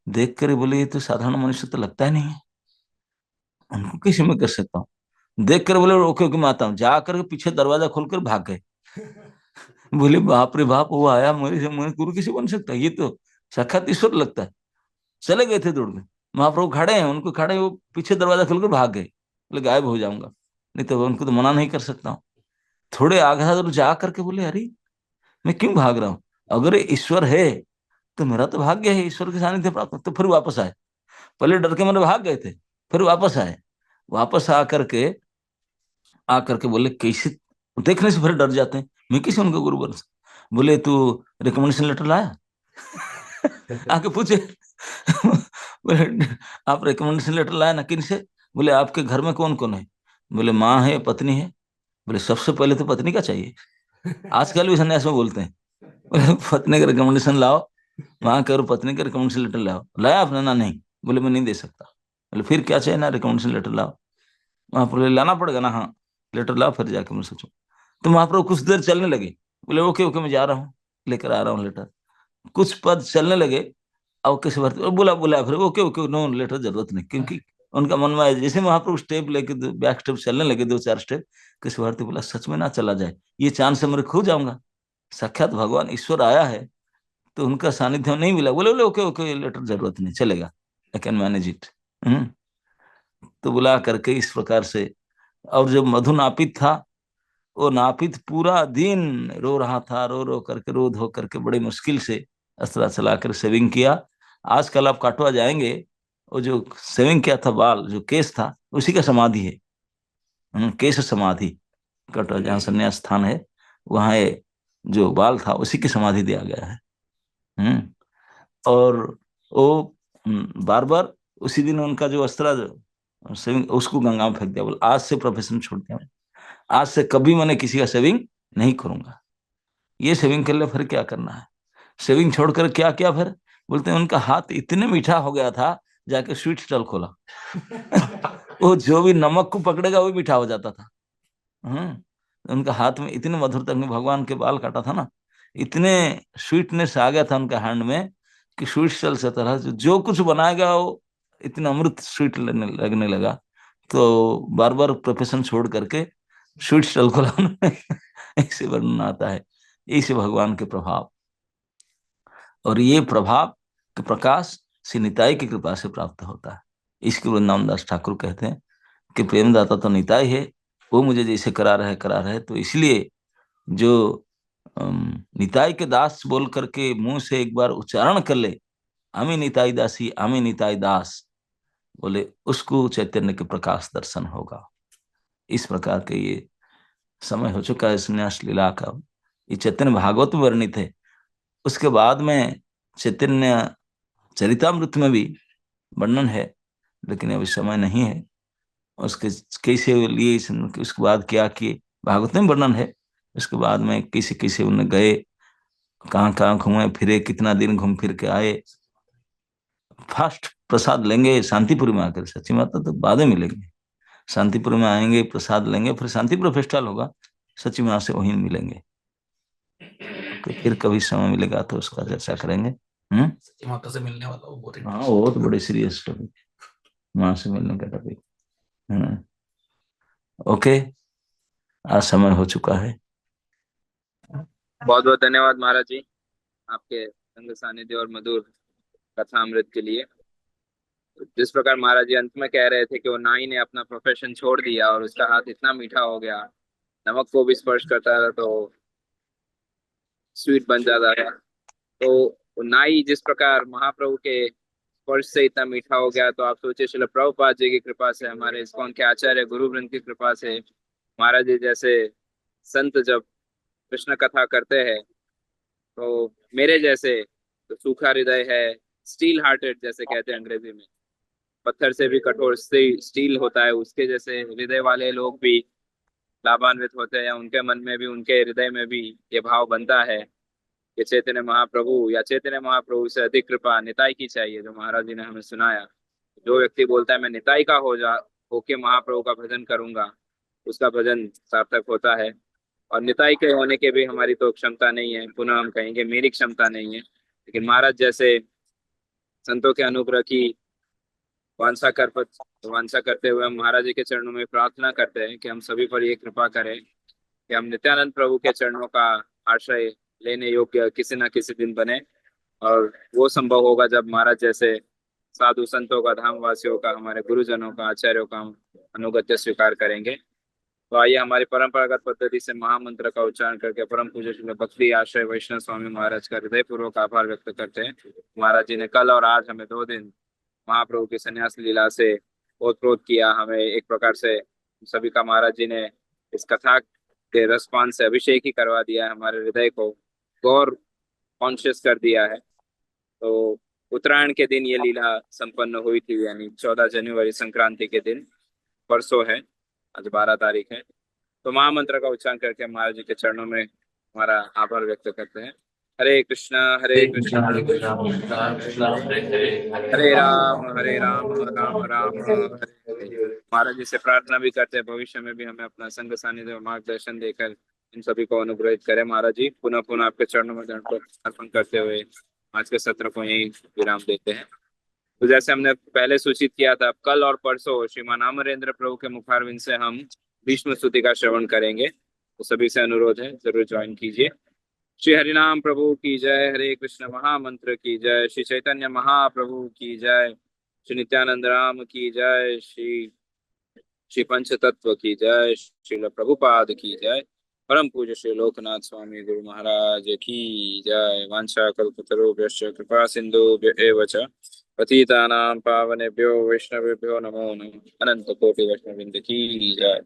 देख कर बोले ये तो साधारण मनुष्य तो लगता ही नहीं है, उनको कैसे मैं कर सकता हूँ। देख कर बोले ओके ओके मैं आता हूँ, जाकर के पीछे दरवाजा खोलकर भाग गए। बोले बाप रे बाप, वो आया मेरे से, मैं गुरु कैसे बन सकता है, ये तो साक्षात ईश्वर लगता है। चले गए थे दौड़ में, महाप्रभु खड़े हैं, उनको खड़े वो पीछे दरवाजा खोलकर भाग गए, बोले गायब हो जाऊंगा, नहीं तो उनको तो मना नहीं कर सकता हूँ। थोड़े आगे दूर जा करके बोले अरे मैं क्यों भाग रहा हूँ, अगर ईश्वर है तो मेरा तो भाग्य है ईश्वर के सानिध्य प्राप्त। तो फिर वापस आए, पहले डर के मारे भाग गए थे, फिर वापस आए। वापस आकर के बोले कैसे, देखने से फिर डर जाते हैं, मैं किसी उनका गुरु बन सकता। बोले तू रिकमेंडेशन लेटर लाया, आके पूछे। बोले आप रिकमेंडेशन लेटर लाया ना, किन से? बोले आपके घर में कौन कौन है? बोले माँ है, पत्नी है। बोले सबसे पहले तो पत्नी का चाहिए, आजकल भी सन्यास में बोलते हैं। बोले पत्नी का रिकमेंडेशन लाओ, वहां करो पत्नी का रिकमेंडेशन लेटर लाओ। लाया आपने ना? नहीं। बोले मैं नहीं दे सकता। बोले फिर क्या चाहिए ना, रिकमेंडेशन लेटर लाओ। वहां पर लाना पड़ेगा ना, हाँ लेटर लाओ फिर जाके मैं सोचू। तो महाप्रभु कुछ देर चलने लगे, बोले ओके ओके मैं जा रहा हूँ, लेकर आ रहा हूँ लेटर। कुछ पद चलने लगे, अब किसी भर्ती बोला बोला फिर ओके ओके नो लेटर जरूरत नहीं, क्योंकि उनका मन में आया। जैसे महाप्रभु स्टेप लेके बैक स्टेप चलने लगे, दो चार स्टेप, किसी भर्ती बोला सच में ना चला जाए, ये चांद से मेरे खो जाऊंगा, साक्षात भगवान ईश्वर आया है तो उनका सानिध्य नहीं मिला। बोले बोले ओके ओके लेटर जरूरत नहीं, चलेगा, आई कैन मैनेज इट। तो बुला करके इस प्रकार से, और जब मधु नापित था वो नापित पूरा दिन रो रहा था, रो रो करके, रो धो करके बड़े मुश्किल से अस्त्रा चलाकर सेविंग किया। आजकल आप काटवा जाएंगे, वो जो सेविंग किया था बाल, जो केस था, उसी का समाधि है। केश समाधि, कटवा जहाँ संन्यास स्थान है, वहाँ ये जो बाल था उसी की समाधि दिया गया है। हम्म और वो बार बार उसी दिन उनका जो अस्त्रा सेविंग, उसको गंगा में फेंक दिया। बोले आज से प्रोफेशन छोड़ दिया, आज से कभी मैंने किसी का सेविंग नहीं करूंगा। ये सेविंग कर ले, फिर क्या करना है? सेविंग छोड़कर क्या किया फिर? बोलते हैं उनका हाथ इतने मीठा हो गया था, जाके स्वीट स्टॉल खोला। वो जो भी नमक को पकड़ेगा वो मीठा हो जाता था। उनका हाथ में इतने मधुर तक में भगवान के बाल काटा था ना, इतने स्वीटनेस आ गया था उनके हैंड में कि स्वीट स्टॉल से तरह जो कुछ बनाएगा वो इतना अमृत स्वीट लगने लगा। तो बार बार प्रोफेशन छोड़ करके स्वीट स्टॉल खोला उन्होंने। ऐसे वर्णन आता है। इसे भगवान के प्रभाव, और ये प्रभाव का प्रकाश श्री निताई की कृपा से प्राप्त होता है। इसके वृंदावन दास ठाकुर कहते हैं कि प्रेमदाता तो निताई है, वो मुझे जैसे करा रहे, तो इसलिए जो निताई के दास बोल करके मुंह से एक बार उच्चारण कर ले, आमी निताई दासी, आमी निताई दास, बोले उसको चैतन्य के प्रकाश दर्शन होगा। इस प्रकार के ये समय हो चुका है संन्यास लीला का। ये चैतन्य भागवत में वर्णित है। उसके बाद में चैतन्य चरितामृत में भी वर्णन है, लेकिन अभी समय नहीं है उसके कैसे लिए। उसके बाद क्या किए, भागवत में वर्णन है। उसके बाद में कैसे कैसे उन्हें गए, कहाँ कहाँ घूमे फिरे, कितना दिन घूम फिर के आए। फर्स्ट प्रसाद लेंगे शांतिपुर में आकर, सच्ची माता तो बाद में मिलेंगे। शांतिपुर में आएंगे, प्रसाद लेंगे, फिर शांतिपुर फेस्टिवल होगा, सच्ची माता से वहीं मिलेंगे। तो फिर कभी समय मिलेगा तो उसका चर्चा करेंगे। माता से मिलने वाला वो बहुत, हाँ वो तो बड़े सीरियस टॉपिक, माँ से मिलने का टॉपिक। ओके, आज समय हो चुका है। बहुत बहुत धन्यवाद महाराज जी, आपके संग सानिध्य और मधुर कथामृत के लिए। जिस प्रकार महाराज जी अंत में कह रहे थे कि वो नाई ने अपना प्रोफेशन छोड़ दिया और उसका हाथ इतना मीठा हो गया, नमक को भी स्पर्श करता था तो स्वीट बन जाता था। तो वो नाई जिस प्रकार महाप्रभु के स्पर्श से इतना मीठा हो गया, तो आप सोचिए श्रील प्रभुपाद जी की कृपा से, हमारे इस्कॉन के आचार्य गुरु वृंद की कृपा से, महाराज जी जैसे संत जब कृष्ण कथा करते हैं, तो मेरे जैसे तो सूखा हृदय है, स्टील हार्टेड जैसे कहते हैं अंग्रेजी में, पत्थर से भी कठोर स्टील होता है, उसके जैसे हृदय वाले लोग भी लाभान्वित होते हैं, उनके मन में भी, उनके हृदय में भी ये भाव बनता है कि चैतन्य महाप्रभु या चैतन्य महाप्रभु से अधिक कृपा निताई की चाहिए, जो महाराज जी ने हमें सुनाया। जो व्यक्ति बोलता है मैं निताई का होके महाप्रभु का भजन करूंगा, उसका भजन सार्थक होता है। और निताई के होने के भी हमारी तो क्षमता नहीं है, पुनः हम कहेंगे मेरी क्षमता नहीं है, लेकिन महाराज जैसे संतों के अनुग्रह की वांछा कर वांछा करते हुए हम महाराज जी के चरणों में प्रार्थना करते हैं कि हम सभी पर ये कृपा करें कि हम नित्यानंद प्रभु के चरणों का आश्रय लेने योग्य किसी न किसी दिन बने। और वो संभव होगा जब महाराज जैसे साधु संतों का, धामवासियों का, हमारे गुरुजनों का, आचार्यों का हम अनुगत्य स्वीकार करेंगे। तो आइए हमारी परंपरागत पद्धति से महामंत्र का उच्चारण करके परम पूज्य श्री भक्ति आश्रय वैष्णव स्वामी महाराज का हृदय पूर्वक आभार व्यक्त करते हैं। महाराज जी ने कल और आज हमें 2 दिन महाप्रभु की संन्यास लीला से ओतप्रोत किया, हमें एक प्रकार से सभी का महाराज जी ने इस कथा के रसपान से अभिषेक ही करवा दिया है, हमारे हृदय को गौर कॉन्शियस कर दिया है। तो उत्तरायण के दिन ये लीला संपन्न हुई थी, यानी 14 जनवरी संक्रांति के दिन, परसों है, आज 12 तारीख है। तो महामंत्र का उच्चारण करके महाराज जी के चरणों में हमारा आभार व्यक्त करते हैं। हरे कृष्णा हरे कृष्णा हरे राम राम राम हरे हरे। महाराज जी से प्रार्थना भी करते हैं भविष्य में भी हमें अपना संग सानिध्य और मार्गदर्शन देकर इन सभी को अनुग्रहित करें। महाराज जी पुनः पुनः आपके चरणों में दंडवत अर्पण करते हुए आज के सत्र को यही विराम देते हैं। तो जैसे हमने पहले सूचित किया था, कल और परसों श्रीमान अमरेंद्र प्रभु के मुखारविंद से हम भीष्म स्तुति का श्रवण करेंगे, तो सभी से अनुरोध है जरूर ज्वाइन कीजिए। श्री हरिनाम प्रभु की जय, हरे कृष्ण महामंत्र की जय, श्री चैतन्य महाप्रभु की जय, श्री नित्यानंद राम की जय, श्री श्री पंच तत्व की जय, श्रील प्रभुपाद की जय। परम पूज्य श्री लोकनाथ स्वामी गुरु महाराज की जय। वांछा कल्पतरुभ्यश्च कृपा सिंधुभ्य एव च पतितानां पावनेभ्यो वैष्णवेभ्यो नमो नमः। अनंत कोटि वैष्णववृंद की जय।